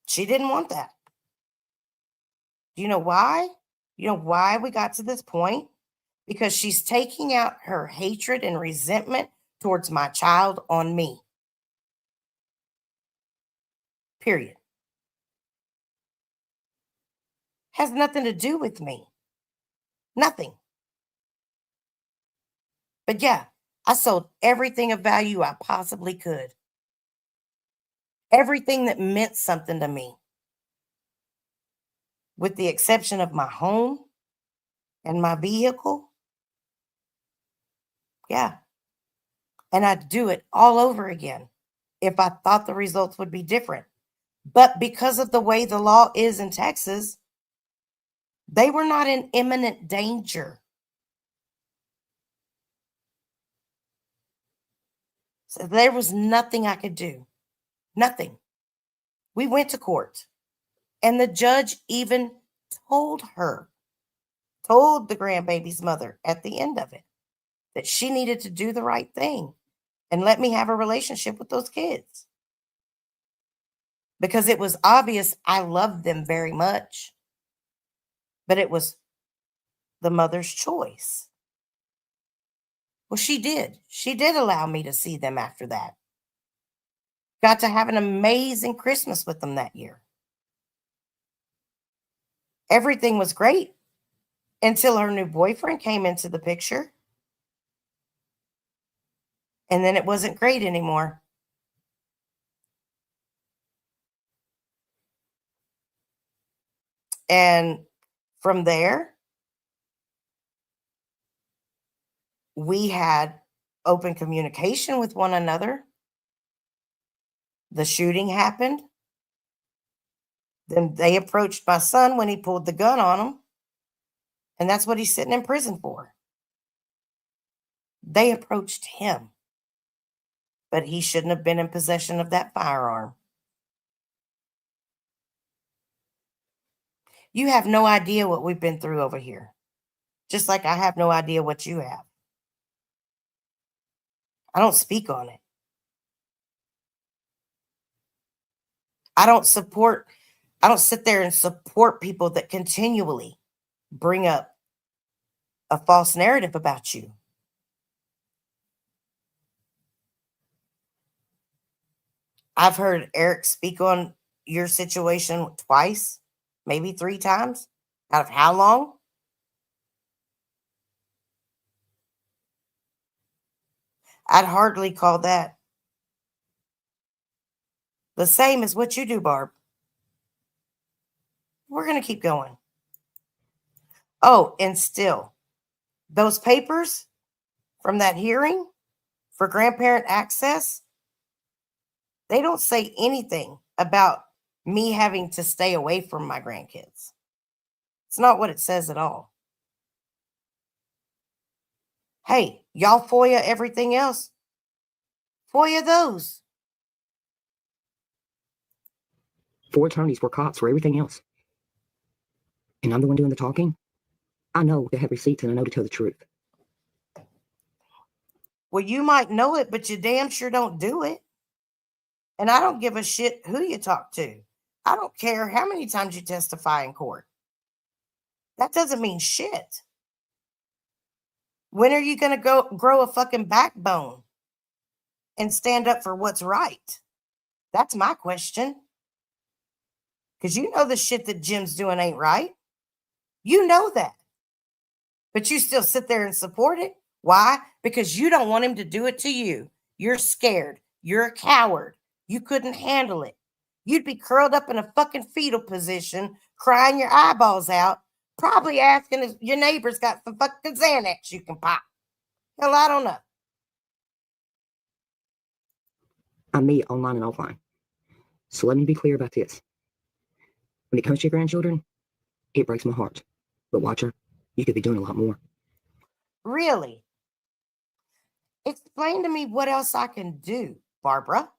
She didn't want that. Do you know why? You know why we got to this point? Because she's taking out her hatred and resentment towards my child on me. Period. Has nothing to do with me. Nothing. But yeah, I sold everything of value I possibly could. Everything that meant something to me. With the exception of my home and my vehicle. Yeah. And I'd do it all over again if I thought the results would be different. But because of the way the law is in Texas, they were not in imminent danger. So there was nothing I could do. Nothing. We went to court. And the judge even told the grandbaby's mother at the end of it, that she needed to do the right thing and let me have a relationship with those kids. Because it was obvious I loved them very much. But it was the mother's choice. Well, she did. She did allow me to see them after that. Got to have an amazing Christmas with them that year. Everything was great until her new boyfriend came into the picture. And then it wasn't great anymore. And from there, we had open communication with one another. The shooting happened. Then they approached my son when he pulled the gun on him. And that's what he's sitting in prison for. They approached him. But he shouldn't have been in possession of that firearm. You have no idea what we've been through over here. Just like I have no idea what you have. I don't speak on it. I don't sit there and support people that continually bring up a false narrative about you. I've heard Eric speak on your situation twice, maybe 3 times. Out of how long? I'd hardly call that the same as what you do, Barb. We're going to keep going. Oh, and still, those papers from that hearing for grandparent access, they don't say anything about me having to stay away from my grandkids. It's not what it says at all. Hey, y'all FOIA everything else. FOIA those. 4 attorneys, 4 cops, for everything else. And I'm the one doing the talking. I know to have receipts and I know to tell the truth. Well, you might know it, but you damn sure don't do it. And I don't give a shit who you talk to. I don't care how many times you testify in court. That doesn't mean shit. When are you going to go grow a fucking backbone and stand up for what's right? That's my question. Because you know the shit that Jim's doing ain't right. You know that. But you still sit there and support it. Why? Because you don't want him to do it to you. You're scared. You're a coward. You couldn't handle it. You'd be curled up in a fucking fetal position, crying your eyeballs out, probably asking if your neighbor's got some fucking Xanax you can pop. Hell, I don't know. I'm me online and offline. So let me be clear about this. When it comes to your grandchildren, it breaks my heart. But Watcher, you could be doing a lot more. Really? Explain to me what else I can do, Barbara.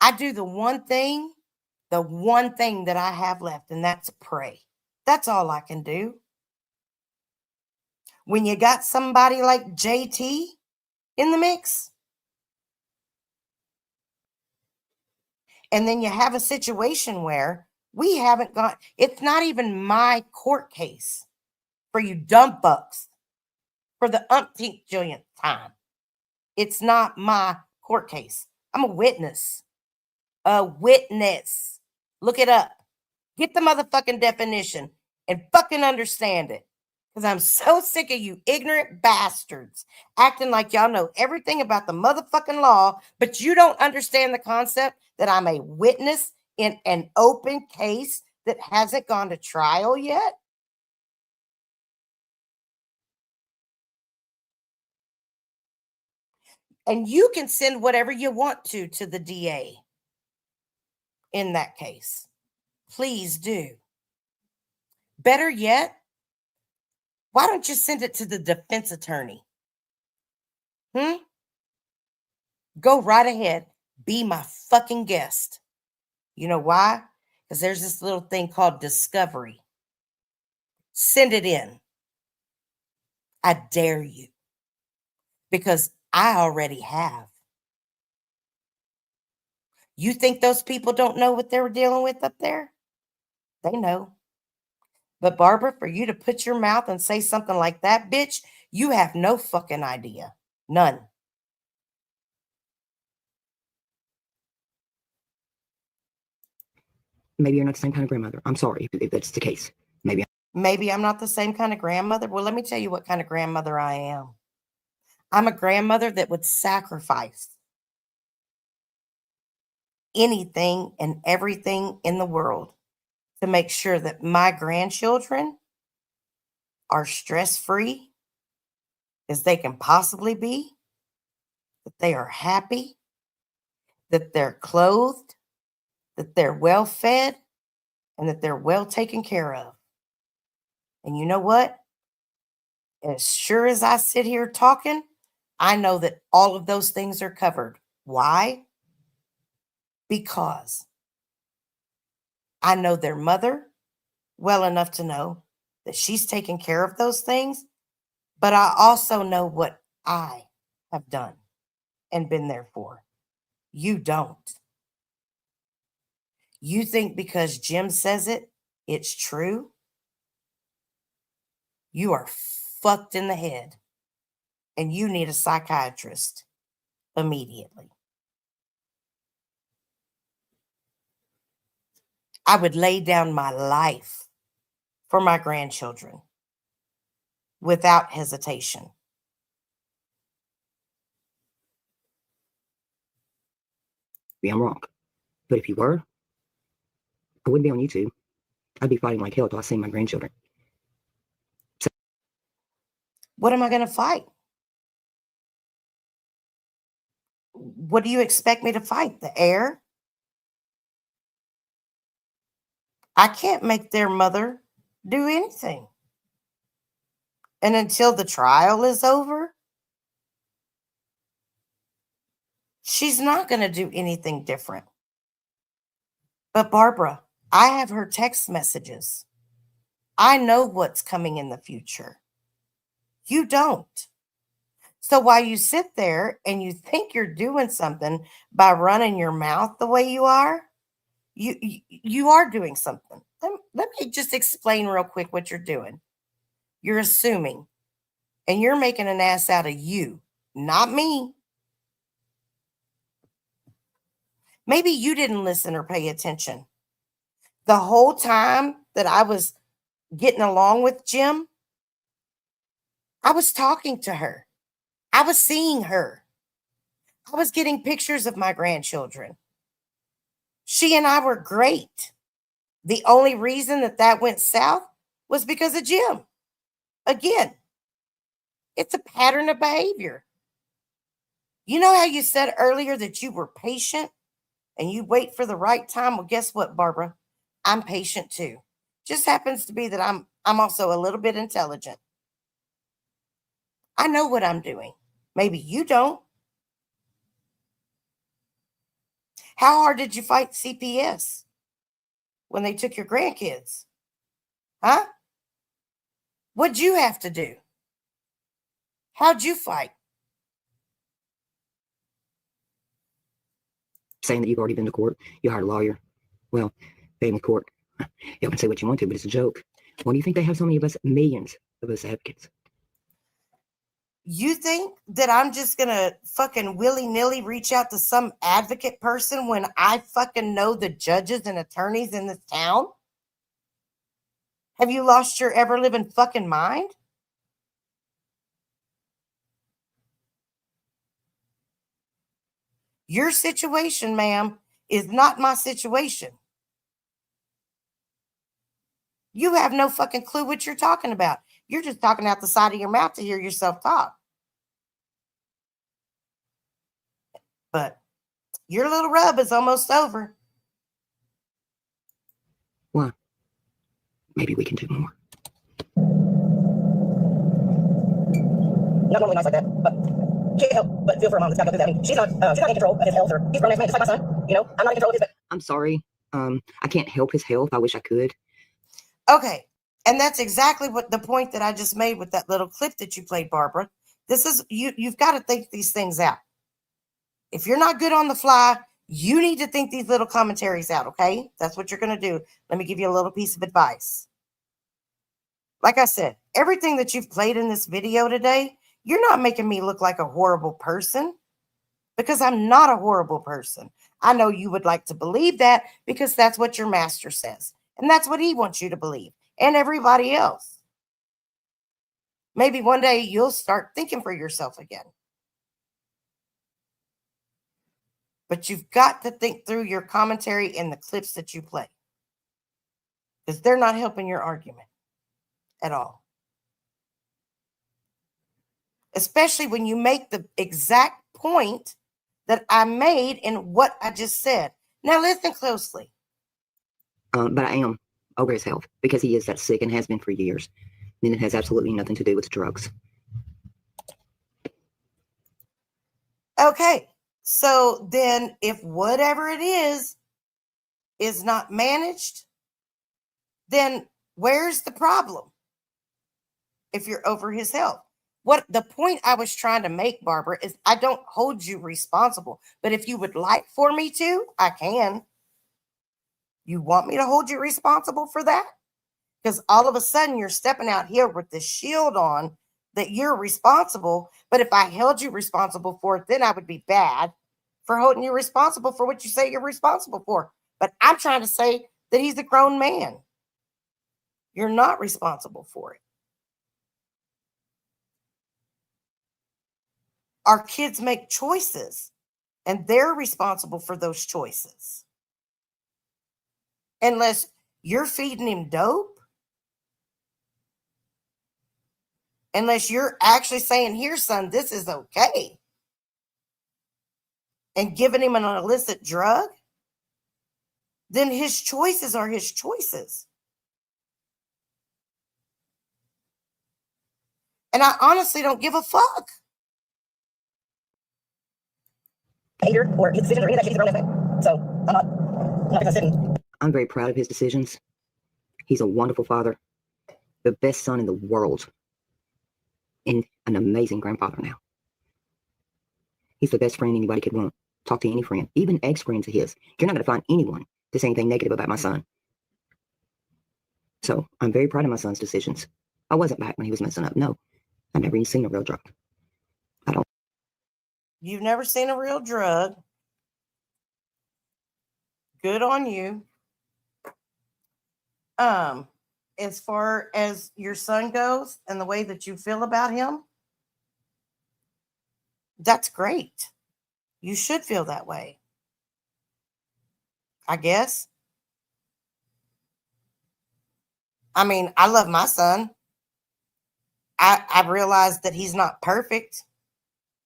I do the one thing that I have left, and that's pray. That's all I can do. When you got somebody like JT in the mix, and then you have a situation where we haven't got, it's not even my court case for you dumb fucks for the umpteenth jillionth time. It's not my court case. I'm a witness. A witness. Look it up. Get the motherfucking definition and fucking understand it. Because I'm so sick of you ignorant bastards acting like y'all know everything about the motherfucking law, but you don't understand the concept that I'm a witness in an open case that hasn't gone to trial yet. And you can send whatever you want to the DA in that case. Please do. Better yet, why don't you send it to the defense attorney? Go right ahead. Be my fucking guest. You know why? Because there's this little thing called discovery. Send it in. I dare you. Because I already have. You think those people don't know what they were dealing with up there? They know. But Barbara, for you to put your mouth and say something like that, bitch, you have no fucking idea. None. Maybe you're not the same kind of grandmother. I'm sorry if that's the case. Maybe I'm not the same kind of grandmother. Well, let me tell you what kind of grandmother I am. I'm a grandmother that would sacrifice anything and everything in the world to make sure that my grandchildren are stress-free as they can possibly be, that they are happy, that they're clothed, that they're well fed, and that they're well taken care of. And you know what? As sure as I sit here talking, I know that all of those things are covered. Why? Because I know their mother well enough to know that she's taking care of those things, but I also know what I have done and been there for. You don't. You think because Jim says it, it's true? You are fucked in the head and you need a psychiatrist immediately. I would lay down my life for my grandchildren without hesitation. Maybe I'm wrong. But if you were, I wouldn't be on YouTube. I'd be fighting like hell till I see my grandchildren. What am I going to fight? What do you expect me to fight? The air? I can't make their mother do anything. And until the trial is over, she's not going to do anything different. But Barbara, I have her text messages. I know what's coming in the future. You don't. So while you sit there and you think you're doing something by running your mouth the way you are, you are doing something. Let me just explain real quick what you're doing. You're assuming, and you're making an ass out of you, not me. Maybe you didn't listen or pay attention. The whole time that I was getting along with Jim, I was talking to her. I was seeing her. I was getting pictures of my grandchildren. She and I were great. The only reason that went south was because of Jim. Again, it's a pattern of behavior. You know how you said earlier that you were patient and you wait for the right time? Well, guess what, Barbara? I'm patient too. Just happens to be that I'm also a little bit intelligent. I know what I'm doing. Maybe you don't. How hard did you fight CPS when they took your grandkids? Huh? What'd you have to do? How'd you fight? Saying that you've already been to court, you hired a lawyer. Well, family court. You can say what you want to, but it's a joke. Why do you think they have so many of us, millions of us advocates? You think that I'm just going to fucking willy-nilly reach out to some advocate person when I fucking know the judges and attorneys in this town? Have you lost your ever-living fucking mind? Your situation, ma'am, is not my situation. You have no fucking clue what you're talking about. You're just talking out the side of your mouth to hear yourself talk. But your little rub is almost over. Why? Maybe we can do more. Not normally nice like that, but can't help but feel for a mom that's got to go through that. I mean, she's not in control of his health, or he's a grown-ass man just like my son. You know, I'm not in control of his. But I'm sorry. I can't help his health. I wish I could. Okay. And that's exactly what the point that I just made with that little clip that you played, Barbara. This is you've got to think these things out. If you're not good on the fly, you need to think these little commentaries out, okay? That's what you're going to do. Let me give you a little piece of advice. Like I said, everything that you've played in this video today, you're not making me look like a horrible person, because I'm not a horrible person. I know you would like to believe that because that's what your master says. And that's what he wants you to believe, and everybody else. Maybe one day you'll start thinking for yourself again. But you've got to think through your commentary and the clips that you play, because they're not helping your argument at all. Especially when you make the exact point that I made in what I just said. Now listen closely. But I am over his health because he is that sick and has been for years. And it has absolutely nothing to do with drugs. Okay. So then if whatever it is not managed, then where's the problem? If you're over his health. What the point I was trying to make, Barbara, is I don't hold you responsible. But if you would like for me to, I can. You want me to hold you responsible for that? Because all of a sudden you're stepping out here with this shield on that you're responsible. But if I held you responsible for it, then I would be bad for holding you responsible for what you say you're responsible for. But I'm trying to say that he's a grown man. You're not responsible for it. Our kids make choices, and they're responsible for those choices. Unless you're feeding him dope, unless you're actually saying, here, son, this is okay, and giving him an illicit drug, then his choices are his choices. And I honestly don't give a fuck. Behavior or his decisions or any of that shit, he's a grown ass man. So I'm not gonna sit and. I'm very proud of his decisions. He's a wonderful father, the best son in the world, and an amazing grandfather now. He's the best friend anybody could want. Talk to any friend, even ex-friends of his. You're not going to find anyone to say anything negative about my son. So I'm very proud of my son's decisions. I wasn't back when he was messing up. No, I've never even seen a real drug. I don't. You've never seen a real drug. Good on you. As far as your son goes and the way that you feel about him, that's great. You should feel that way, I guess. I mean, I love my son. I realize that he's not perfect,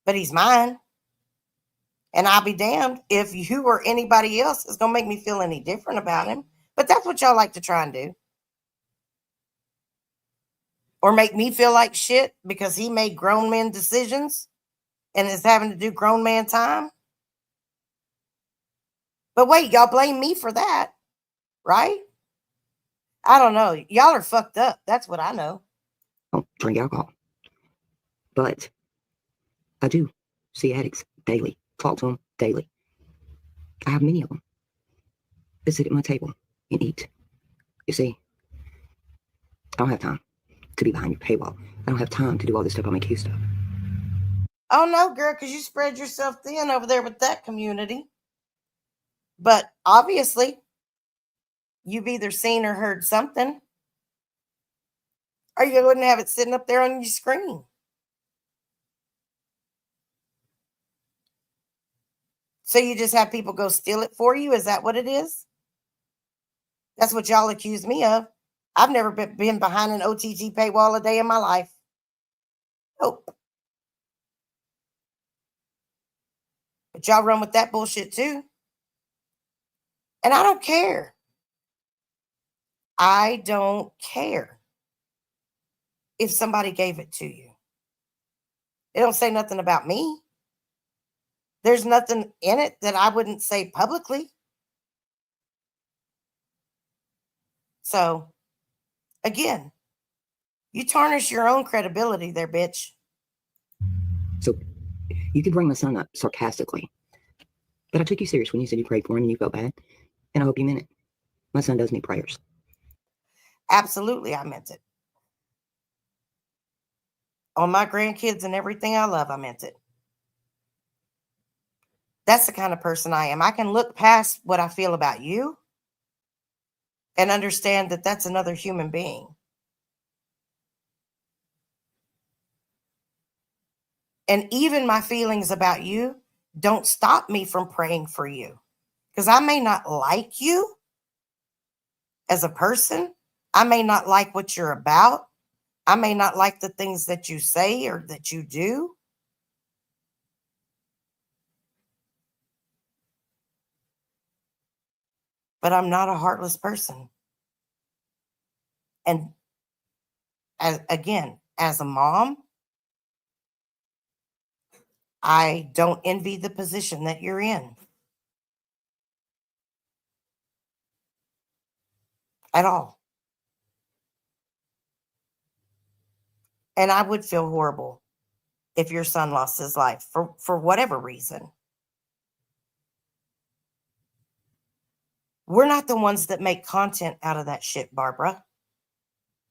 but he's mine. And I'll be damned if you or anybody else is going to make me feel any different about him. But that's what y'all like to try and do. Or make me feel like shit because he made grown men decisions and is having to do grown man time. But wait, y'all blame me for that, right? I don't know. Y'all are fucked up. That's what I know. Don't drink alcohol. But I do see addicts daily, talk to them daily. I have many of them that sit at my table and eat. You see, I don't have time to be behind your paywall. I don't have time to do all this stuff I'm accused of. Oh, no, girl, because you spread yourself thin over there with that community. But obviously, you've either seen or heard something, or you wouldn't have it sitting up there on your screen. So you just have people go steal it for you? Is that what it is? That's what y'all accuse me of. I've never been behind an OTT paywall a day in my life. Nope. But y'all run with that bullshit too. And I don't care. I don't care if somebody gave it to you. It don't say nothing about me. There's nothing in it that I wouldn't say publicly. So, again, you tarnish your own credibility there, bitch. So you can bring my son up sarcastically. But I took you serious when you said you prayed for him and you felt bad. And I hope you meant it. My son does need prayers. Absolutely, I meant it. On my grandkids and everything I love, I meant it. That's the kind of person I am. I can look past what I feel about you and understand that that's another human being. And even my feelings about you don't stop me from praying for you. Because I may not like you as a person. I may not like what you're about. I may not like the things that you say or that you do. But I'm not a heartless person. And as a mom, I don't envy the position that you're in. At all. And I would feel horrible if your son lost his life for whatever reason. We're not the ones that make content out of that shit, Barbara.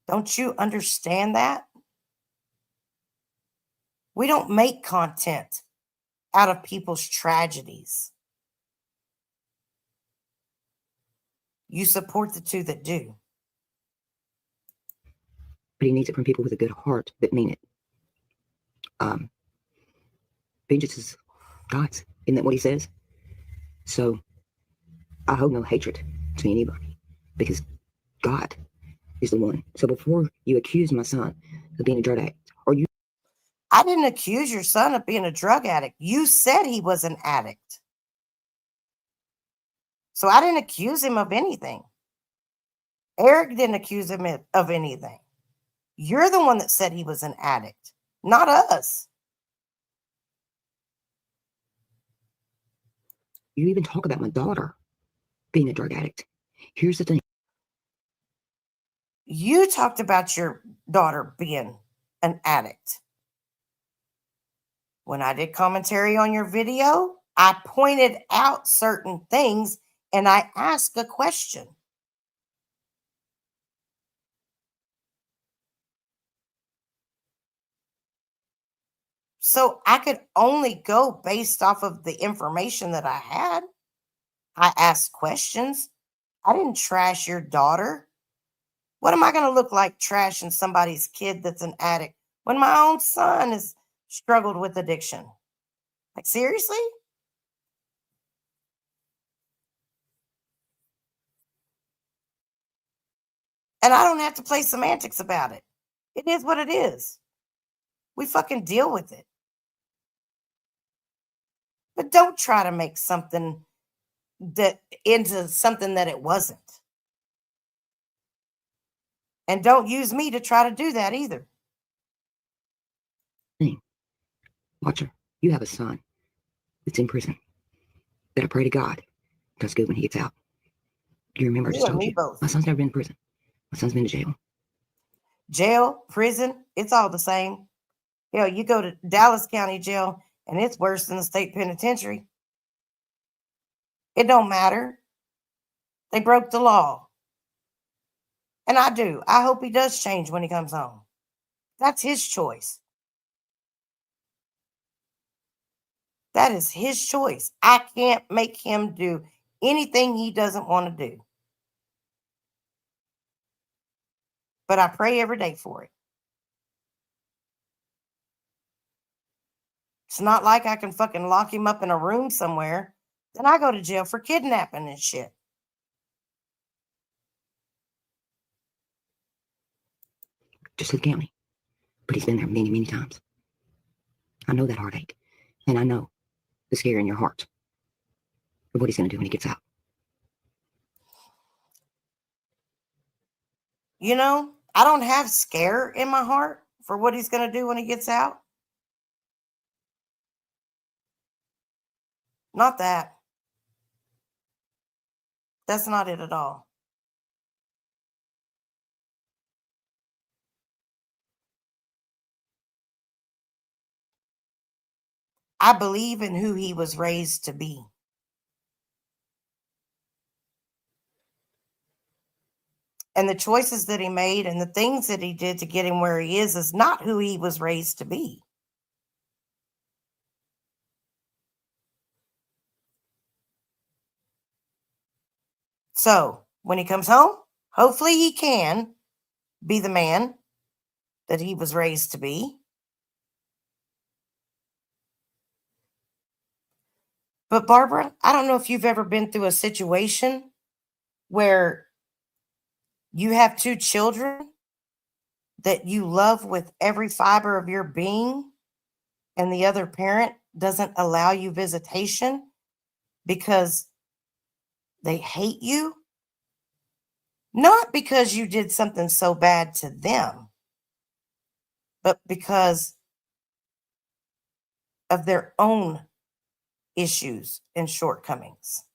Don't you understand that? We don't make content out of people's tragedies. You support the two that do. But he needs it from people with a good heart that mean it. Vengeance is God's. Isn't that what he says? So I hold no hatred to anybody because God is the one. So before you accuse my son of being a drug addict, or you... I didn't accuse your son of being a drug addict. You said he was an addict. So I didn't accuse him of anything. Eric didn't accuse him of anything. You're the one that said he was an addict, not us. You even talk about my daughter being a drug addict. Here's the thing. You talked about your daughter being an addict. When I did commentary on your video, I pointed out certain things and I asked a question. So I could only go based off of the information that I had. I asked questions. I didn't trash your daughter. What am I going to look like trashing somebody's kid that's an addict when my own son has struggled with addiction? Like, seriously? And I don't have to play semantics about it. It is what it is. We fucking deal with it. But don't try to make something that into something that it wasn't. And don't use me to try to do that either. Watcher, you have a son that's in prison that I pray to God does good when he gets out. Do you remember I just told you? Both. My son's never been in prison. My son's been to jail. Jail, prison, it's all the same. Hell, you go to Dallas County Jail and it's worse than the state penitentiary. It don't matter. They broke the law. And I do. I hope he does change when he comes home. That's his choice. That is his choice. I can't make him do anything he doesn't want to do. But I pray every day for it. It's not like I can fucking lock him up in a room somewhere. Then I go to jail for kidnapping and shit. Just to the county. But he's been there many, many times. I know that heartache. And I know the scare in your heart of what he's going to do when he gets out. You know, I don't have scare in my heart for what he's going to do when he gets out. Not that. That's not it at all. I believe in who he was raised to be. And the choices that he made and the things that he did to get him where he is not who he was raised to be. So when he comes home, hopefully he can be the man that he was raised to be. But Barbara, I don't know if you've ever been through a situation where you have two children that you love with every fiber of your being, and the other parent doesn't allow you visitation because they hate you. Not because you did something so bad to them, but because of their own issues and shortcomings.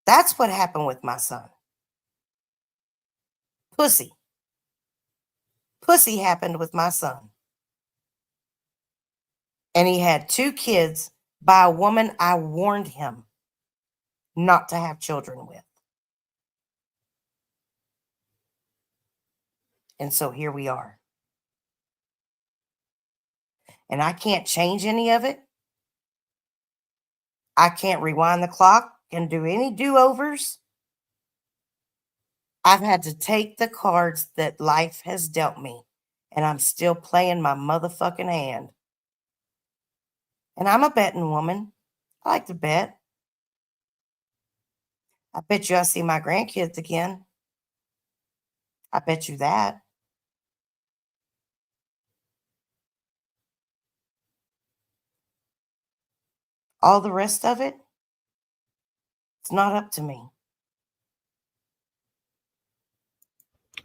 That's what happened with my son. Pussy. Pussy happened with my son. And he had 2 kids by a woman I warned him not to have children with. And so here we are. And I can't change any of it. I can't rewind the clock and do any do-overs. I've had to take the cards that life has dealt me, and I'm still playing my motherfucking hand. And I'm a betting woman. I like to bet. I bet you I'll see my grandkids again. I bet you that. All the rest of it, it's not up to me.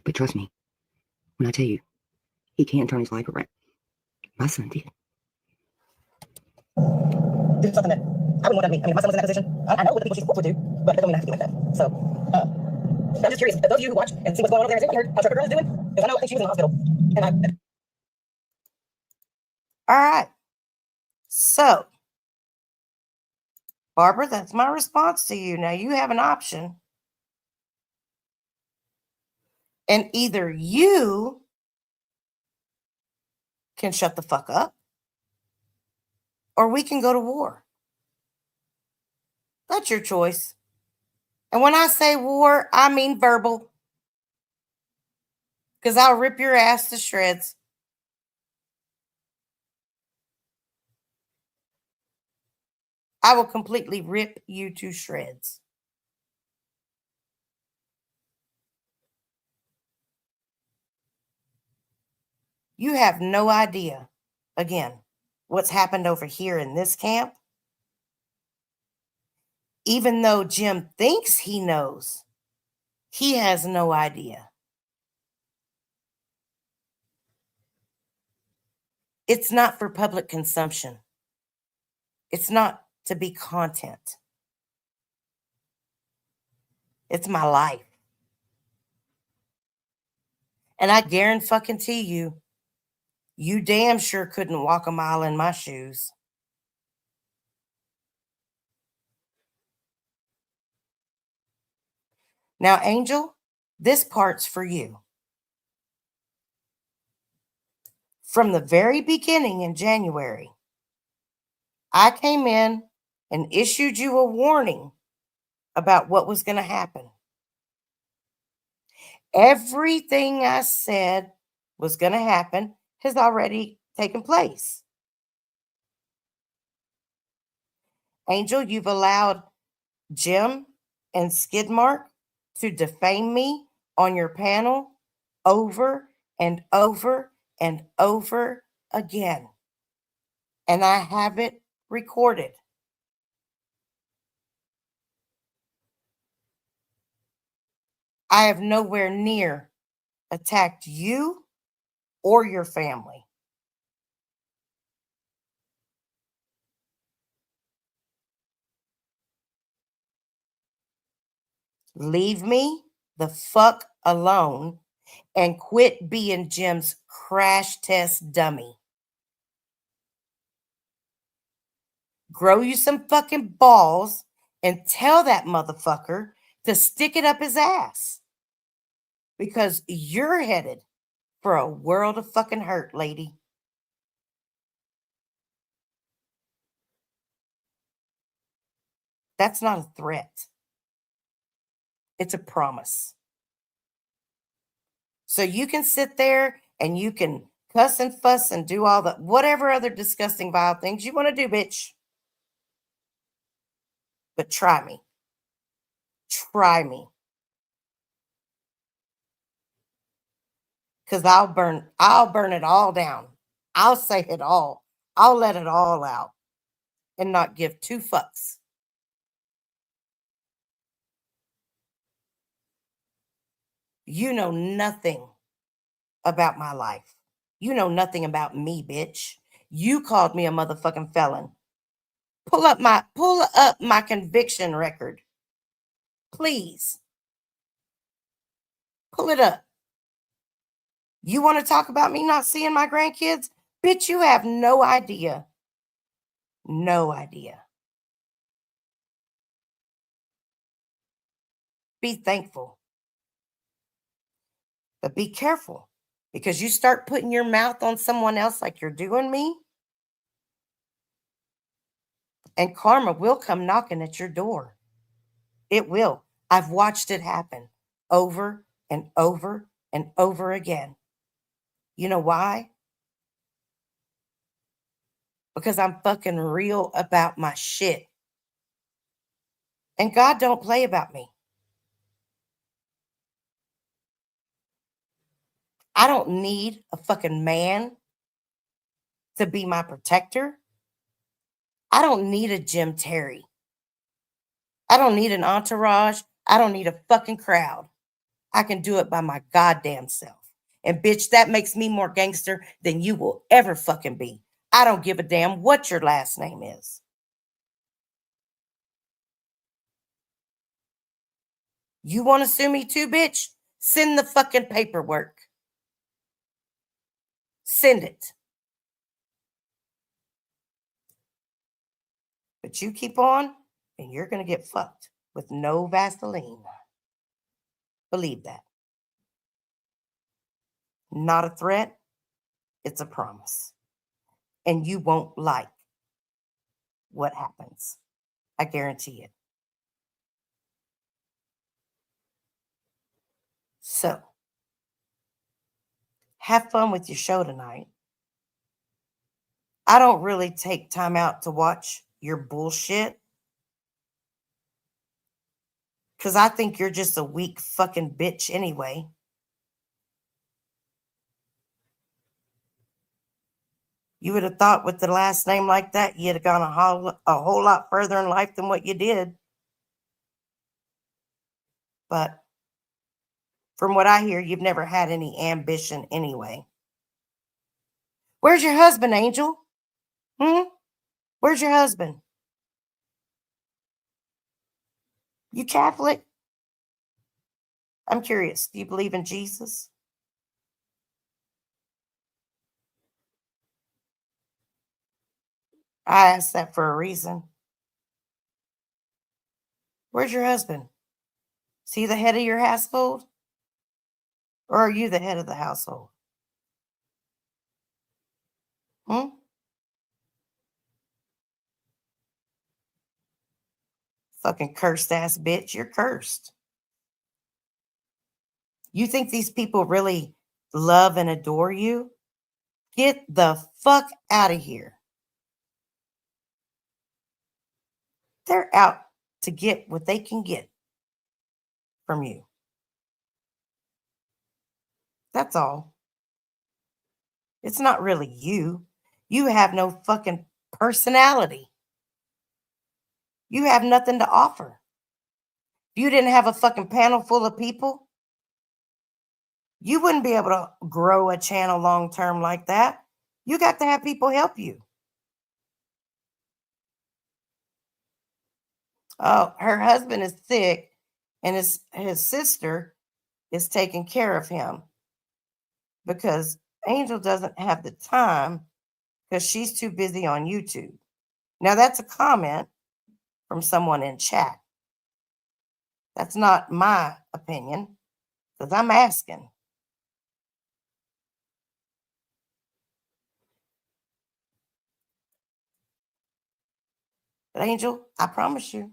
But trust me, when I tell you, he can't turn his life around. My son did. This is something that I wouldn't want done to me. I mean, my son was in that position. I know what the people she supports would do, but it don't mean I have to do like that. So, I'm just curious. Those of you who watch and see what's going on over there, has anybody heard how Trucker Girl is doing? Because I think she was in the hospital. And All right. So, Barbara, that's my response to you. Now, you have an option. And either you can shut the fuck up, or we can go to war. That's your choice. And when I say war, I mean verbal. Because I'll rip your ass to shreds. I will completely rip you to shreds. You have no idea, again, what's happened over here in this camp. Even though Jim thinks he knows, he has no idea. It's not for public consumption. It's not to be content. It's my life. And I guarantee you, you damn sure couldn't walk a mile in my shoes. Now, Angel, this part's for you. From the very beginning in January, I came in and issued you a warning about what was going to happen. Everything I said was going to happen has already taken place. Angel, you've allowed Jim and Skidmark to defame me on your panel over and over and over again. And I have it recorded. I have nowhere near attacked you or your family. Leave me the fuck alone and quit being Jim's crash test dummy. Grow you some fucking balls and tell that motherfucker to stick it up his ass. Because you're headed for a world of fucking hurt, lady. That's not a threat. It's a promise. So you can sit there and you can cuss and fuss and do all the whatever other disgusting, vile things you want to do, bitch. But try me. Try me. Because I'll burn it all down. I'll say it all. I'll let it all out and not give 2 fucks. You know nothing about my life. You know nothing about me, bitch. You called me a motherfucking felon. Pull up my conviction record. Please. Pull it up. You want to talk about me not seeing my grandkids? Bitch, you have no idea. No idea. Be thankful. But be careful, because you start putting your mouth on someone else like you're doing me, and karma will come knocking at your door. It will. I've watched it happen over and over and over again. You know why? Because I'm fucking real about my shit. And God don't play about me. I don't need a fucking man to be my protector. I don't need a Jim Terry. I don't need an entourage. I don't need a fucking crowd. I can do it by my goddamn self. And bitch, that makes me more gangster than you will ever fucking be. I don't give a damn what your last name is. You want to sue me too, bitch? Send the fucking paperwork. Send it. But you keep on, and you're going to get fucked with no Vaseline. Believe that. Not a threat. It's a promise. And you won't like what happens. I guarantee it. So, have fun with your show tonight. I don't really take time out to watch your bullshit, because I think you're just a weak fucking bitch anyway. You would have thought with the last name like that, you'd have gone a whole lot further in life than what you did. But from what I hear, you've never had any ambition anyway. Where's your husband, Angel? Where's your husband? You Catholic? I'm curious. Do you believe in Jesus? I asked that for a reason. Where's your husband? Is he the head of your household? Or are you the head of the household? Fucking cursed ass bitch. You're cursed. You think these people really love and adore you? Get the fuck out of here. They're out to get what they can get from you. That's all. It's not really you. You have no fucking personality. You have nothing to offer. If you didn't have a fucking panel full of people, you wouldn't be able to grow a channel long term like that. You got to have people help you. Oh, her husband is sick, and his sister is taking care of him because Angel doesn't have the time because she's too busy on YouTube. Now, that's a comment from someone in chat. That's not my opinion, because I'm asking. But Angel, I promise you,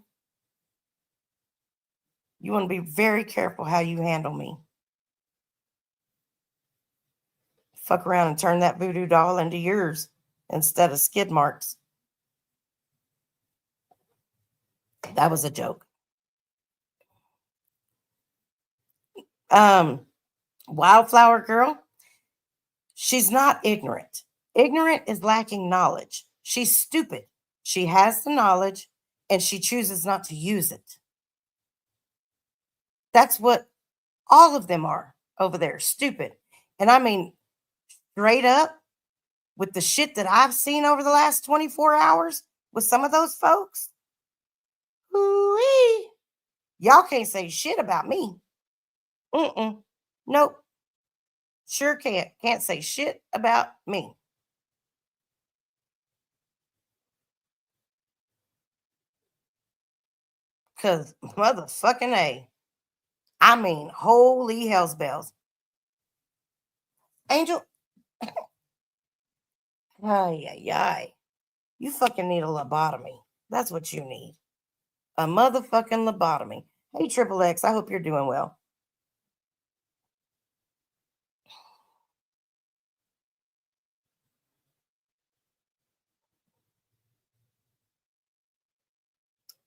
you want to be very careful how you handle me. Fuck around and turn that voodoo doll into yours instead of skid marks. That was a joke. Wildflower girl, she's not ignorant. Ignorant is lacking knowledge. She's stupid. She has the knowledge and she chooses not to use it. That's what all of them are over there. Stupid. And I mean, straight up, with the shit that I've seen over the last 24 hours with some of those folks, ooh-wee, y'all can't say shit about me. Nope. Sure can't. Can't say shit about me. Because motherfucking A. I mean, holy hell's bells. Angel. Ay, ay, ay. You fucking need a lobotomy. That's what you need. A motherfucking lobotomy. Hey, Triple X, I hope you're doing well.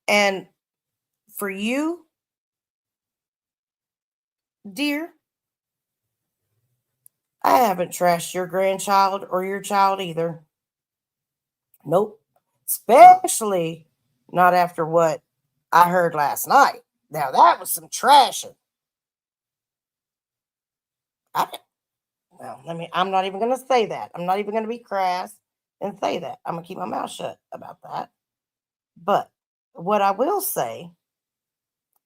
And for you, dear, I haven't trashed your grandchild or your child either. Nope. Especially not after what I heard last night. Now that was some trashing. I'm not even gonna say that. I'm not even gonna be crass and say that. I'm gonna keep my mouth shut about that. But what I will say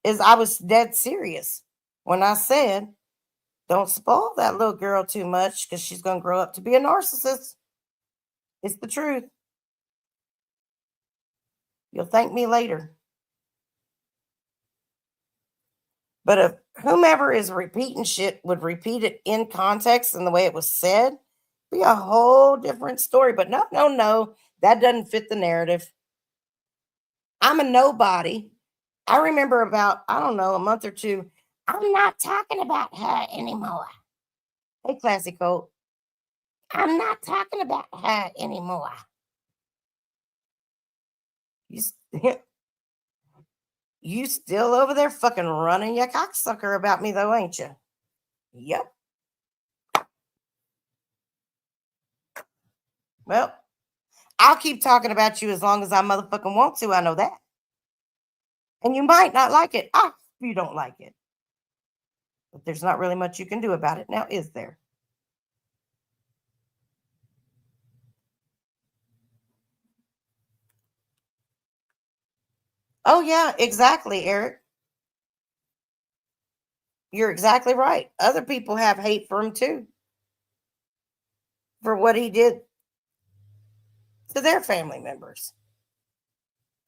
is I was dead serious when I said don't spoil that little girl too much because she's gonna grow up to be a narcissist. It's the truth. You'll thank me later. But if whomever is repeating shit would repeat it in context and the way it was said, be a whole different story. But no, that doesn't fit the narrative. I'm a nobody. I remember about, I don't know, a month or two. I'm not talking about her anymore. Hey, Classy Colt. I'm not talking about her anymore. You, you still over there fucking running your cocksucker about me, though, ain't you? Yep. Well, I'll keep talking about you as long as I motherfucking want to. I know that. And you might not like it. I hope you don't like it. But there's not really much you can do about it now, is there? Oh, yeah, exactly, Eric. You're exactly right. Other people have hate for him too, for what he did to their family members.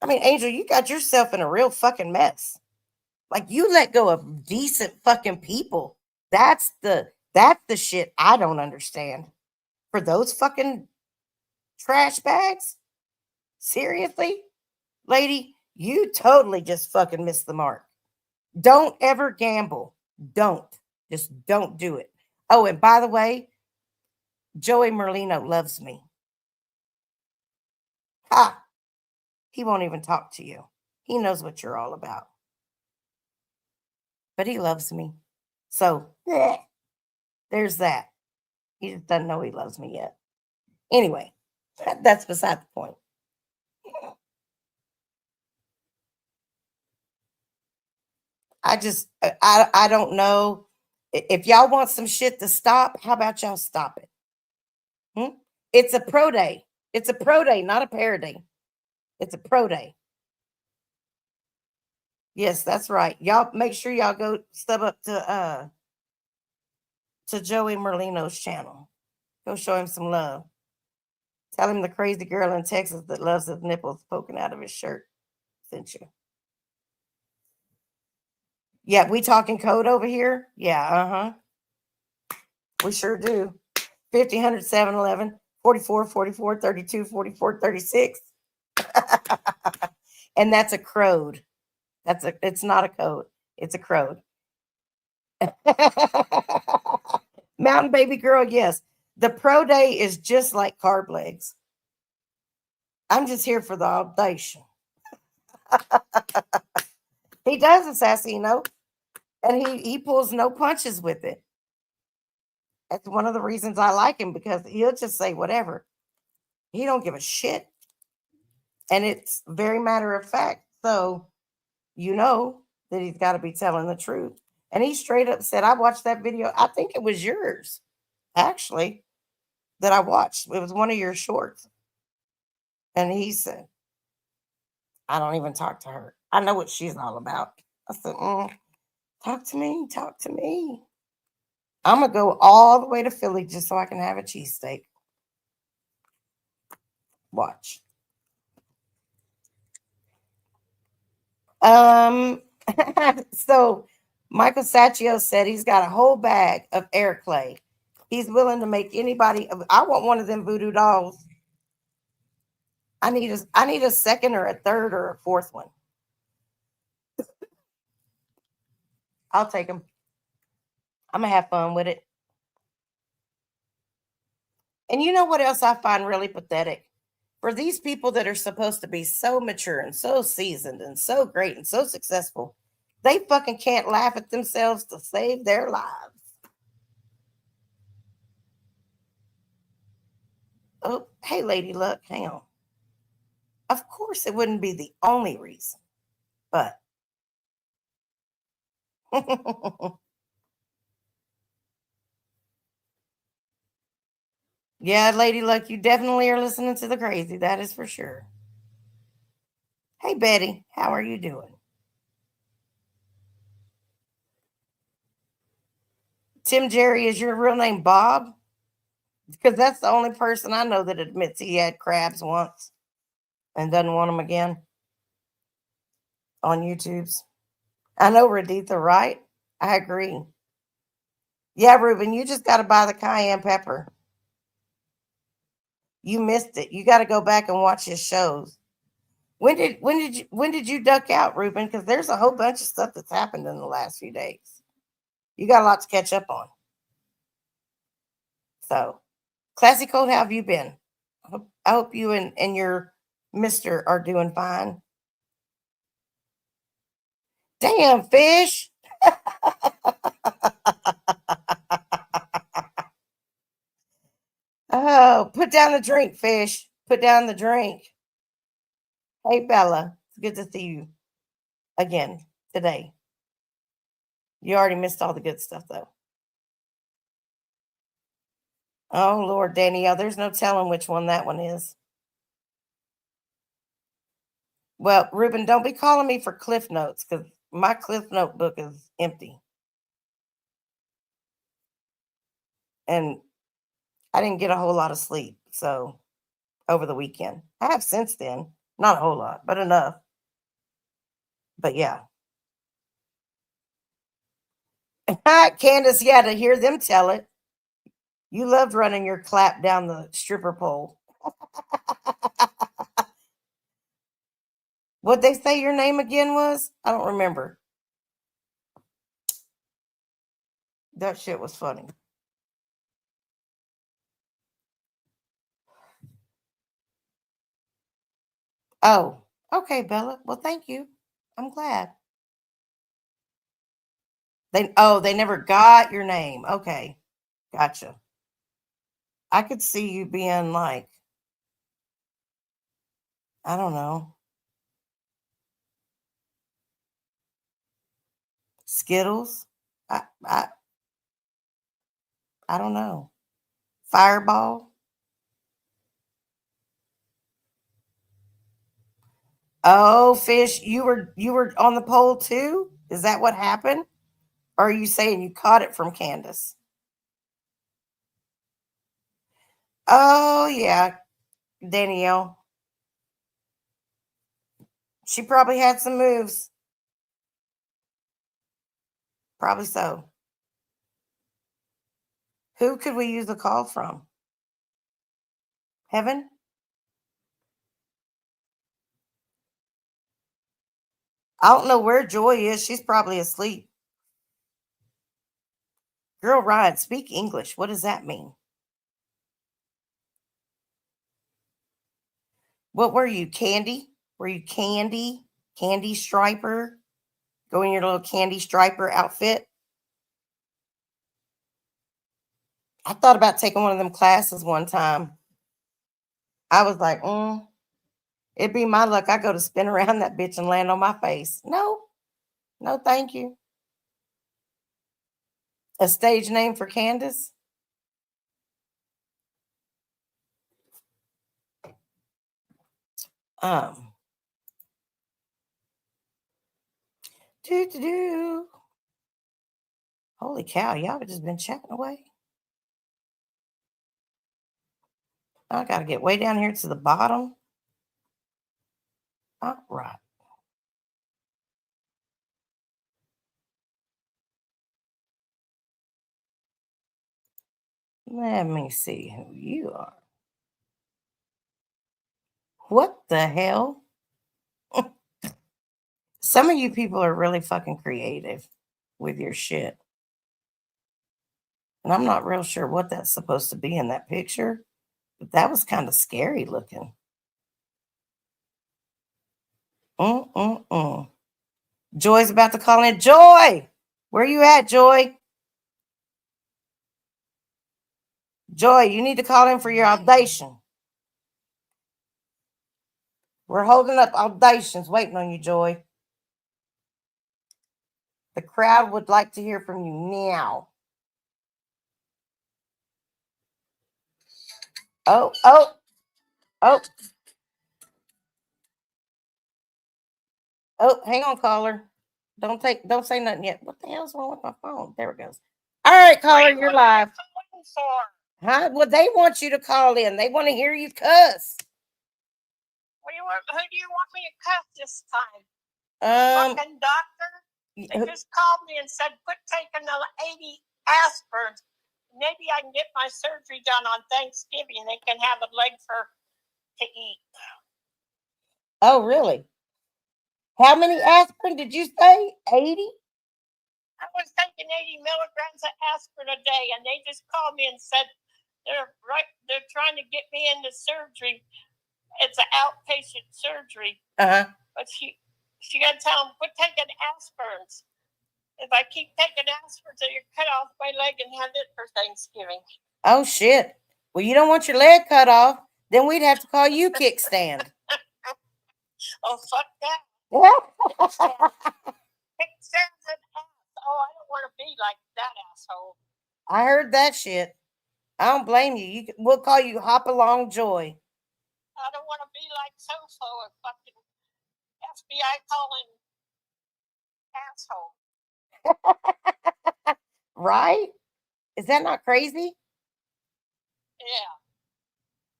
I mean, Angel, you got yourself in a real fucking mess. Like you let go of decent fucking people. That's the shit I don't understand. For those fucking trash bags? Seriously? Lady, you totally just fucking missed the mark. Don't ever gamble. Don't. Just don't do it. Oh, and by the way, Joey Merlino loves me. Ha! He won't even talk to you. He knows what you're all about. But he loves me. So, there's that. He just doesn't know he loves me yet. Anyway, that's beside the point. I don't know. If y'all want some shit to stop, how about y'all stop it? It's a pro day. It's a pro day, not a parody. It's a pro day. Yes, that's right. Y'all make sure y'all go stub up to Joey Merlino's channel. Go show him some love. Tell him the crazy girl in Texas that loves his nipples poking out of his shirt sent you. Yeah, we talking code over here? Yeah, uh-huh. We sure do. 50, 100, 7, 11, 44, 44, 32, 44, 36. And that's a crowd. It's not a code. It's a crowd. Mountain baby girl, yes. The pro day is just like carb legs. I'm just here for the audition. He does assassino, and he pulls no punches with it. That's one of the reasons I like him, because he'll just say whatever. He don't give a shit. And it's very matter of fact. So you know that he's got to be telling the truth. And he straight up said, I watched that video. I think it was yours, actually, that I watched. It was one of your shorts. And he said, I don't even talk to her. I know what she's all about. I said, talk to me. Talk to me. I'm going to go all the way to Philly just so I can have a cheesesteak. Watch. So Michael Sacchio said he's got a whole bag of air clay. He's willing to make anybody. I want one of them voodoo dolls. I need a second or a third or a fourth one. I'll take them. I'm gonna have fun with it. And you know what else I find really pathetic? For these people that are supposed to be so mature and so seasoned and so great and so successful, they fucking can't laugh at themselves to save their lives. Oh, hey, Lady Luck, hang on. Of course, it wouldn't be the only reason, but yeah, Lady Luck, you definitely are listening to the crazy. That is for sure. Hey, Betty, how are you doing? Tim Jerry, is your real name Bob? Because that's the only person I know that admits he had crabs once and doesn't want them again on YouTube's. I know, Raditha, right? I agree. Yeah, Ruben, you just got to buy the cayenne pepper. You missed it. You got to go back and watch his shows. When did you duck out, Ruben? Because there's a whole bunch of stuff that's happened in the last few days. You got a lot to catch up on. So, Classy Cold, how have you been? I hope you and your mister are doing fine. Damn, fish. Oh, put down the drink, fish. Put down the drink. Hey, Bella. It's good to see you again today. You already missed all the good stuff, though. Oh, Lord, Danielle, there's no telling which one that one is. Well, Ruben, don't be calling me for Cliff Notes because my Cliff Note book is empty. And I didn't get a whole lot of sleep. So, over the weekend, I have since then. Not a whole lot, but enough. But yeah. Candace, yeah, to hear them tell it. You loved running your clap down the stripper pole. What'd they say your name again was? I don't remember. That shit was funny. Oh, okay, Bella. Well, thank you. I'm glad. They never got your name. Okay. Gotcha. I could see you being like, I don't know, Skittles. I I I don't know. Fireball. Oh, fish, you were on the pole too? Is that what happened? Or are you saying you caught it from Candace? Oh yeah, Danielle. She probably had some moves. Probably so. Who could we use a call from? Heaven? I don't know where Joy is. She's probably asleep. Girl, Ryan, speak English. What does that mean? What were you, Candy? Were you Candy? Candy Striper? Go in your little Candy Striper outfit? I thought about taking one of them classes one time. I was like, it'd be my luck. I go to spin around that bitch and land on my face. No, no, thank you. A stage name for Candace? Um, do do do. Holy cow, y'all have just been chatting away. I got to get way down here to the bottom. All right. Let me see who you are. What the hell? Some of you people are really fucking creative with your shit. And I'm not real sure what that's supposed to be in that picture, but that was kind of scary looking. Joy's about to call in. Joy! Where you at, Joy? Joy, you need to call in for your audition. We're holding up auditions, waiting on you, Joy. The crowd would like to hear from you now. Oh. Oh, hang on, caller. Don't say nothing yet. What the hell's wrong with my phone? There it goes. All right, caller, you're live. Huh? Well, they want you to call in. They want to hear you cuss. Who do you want me to cuss this time? Fucking doctor? They just called me and said, quit taking the 80 aspirins. Maybe I can get my surgery done on Thanksgiving. They can have a leg to eat. Oh, really? How many aspirin did you say? 80? I was taking 80 milligrams of aspirin a day, and they just called me and said they're trying to get me into surgery. It's an outpatient surgery. But she got to tell them, quit taking aspirins. If I keep taking aspirins, you cut off my leg and have it for Thanksgiving. Oh, shit. Well, you don't want your leg cut off. Then we'd have to call you kickstand. Oh, fuck that. Kickstand's an ass. Oh, I don't want to be like that asshole. I heard that shit. I don't blame you. We'll call you Hop Along Joy. I don't want to be like so-so or fucking FBI calling asshole. Right? Is that not crazy?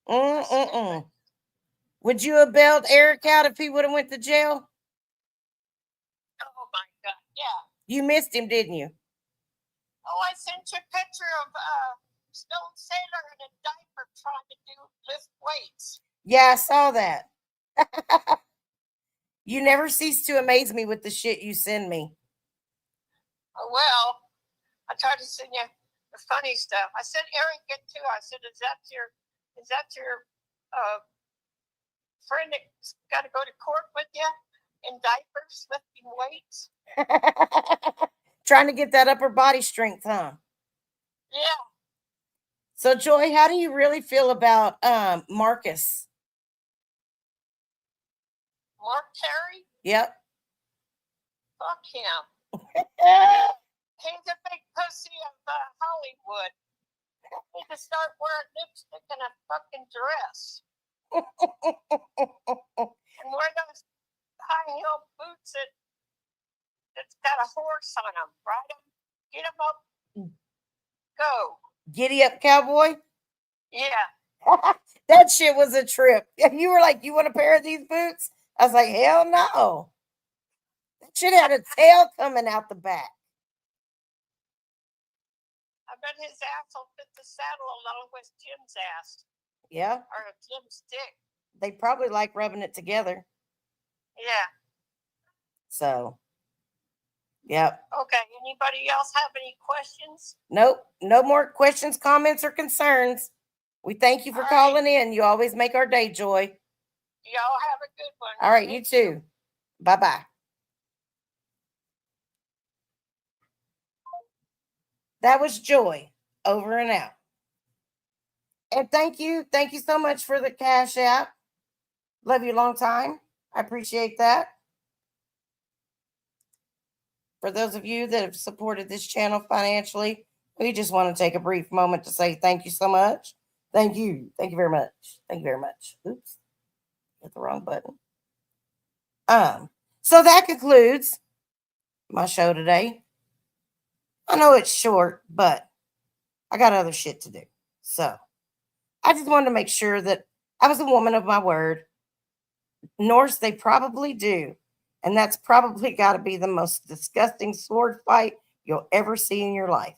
Yeah. Would you have bailed Eric out if he would have went to jail? Oh my God, yeah. You missed him, didn't you? Oh, I sent you a picture of Stone Sailor in a diaper trying to lift weights. Yeah, I saw that. You never cease to amaze me with the shit you send me. Oh, well, I try to send you the funny stuff. I sent Eric it too. I said, is that your friend that's got to go to court with you in diapers lifting weights? Trying to get that upper body strength, huh? Yeah. So, Joy, how do you really feel about Marcus? Mark Terry? Yep. Fuck him. He's a big pussy of Hollywood. He can start wearing lipstick and a fucking dress. And wear those high heel boots that's got a horse on them. Ride them, get them up, go. Giddy up, cowboy? Yeah. That shit was a trip. You were like, you want a pair of these boots? I was like, hell no. That shit had a tail coming out the back. I bet his ass will fit the saddle along with Jim's ass. Yeah. Or Jim's dick. They probably like rubbing it together. Yeah. So, yep. Okay. Anybody else have any questions? Nope. No more questions, comments, or concerns. We thank you for calling in. You always make our day, Joy. Y'all have a good one. All right, you too. Bye-bye. That was Joy. Over and out. And thank you. Thank you so much for the Cash App. Love you a long time. I appreciate that. For those of you that have supported this channel financially, we just want to take a brief moment to say thank you so much. Thank you. Thank you very much. Thank you very much. Oops. Hit the wrong button. So that concludes my show today. I know it's short, but I got other shit to do. So I just wanted to make sure that I was a woman of my word. Norse, they probably do. And that's probably got to be the most disgusting sword fight you'll ever see in your life.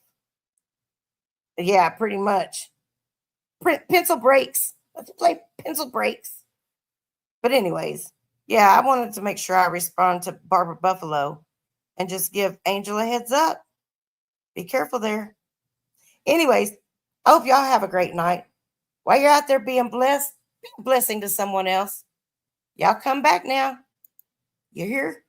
Yeah, pretty much. Pencil breaks. Let's play pencil breaks. But anyways, yeah, I wanted to make sure I respond to Barbara Buffaloe and just give Angel a heads up. Be careful there. Anyways, I hope y'all have a great night. While you're out there being blessed, be a blessing to someone else. Y'all come back now. You hear?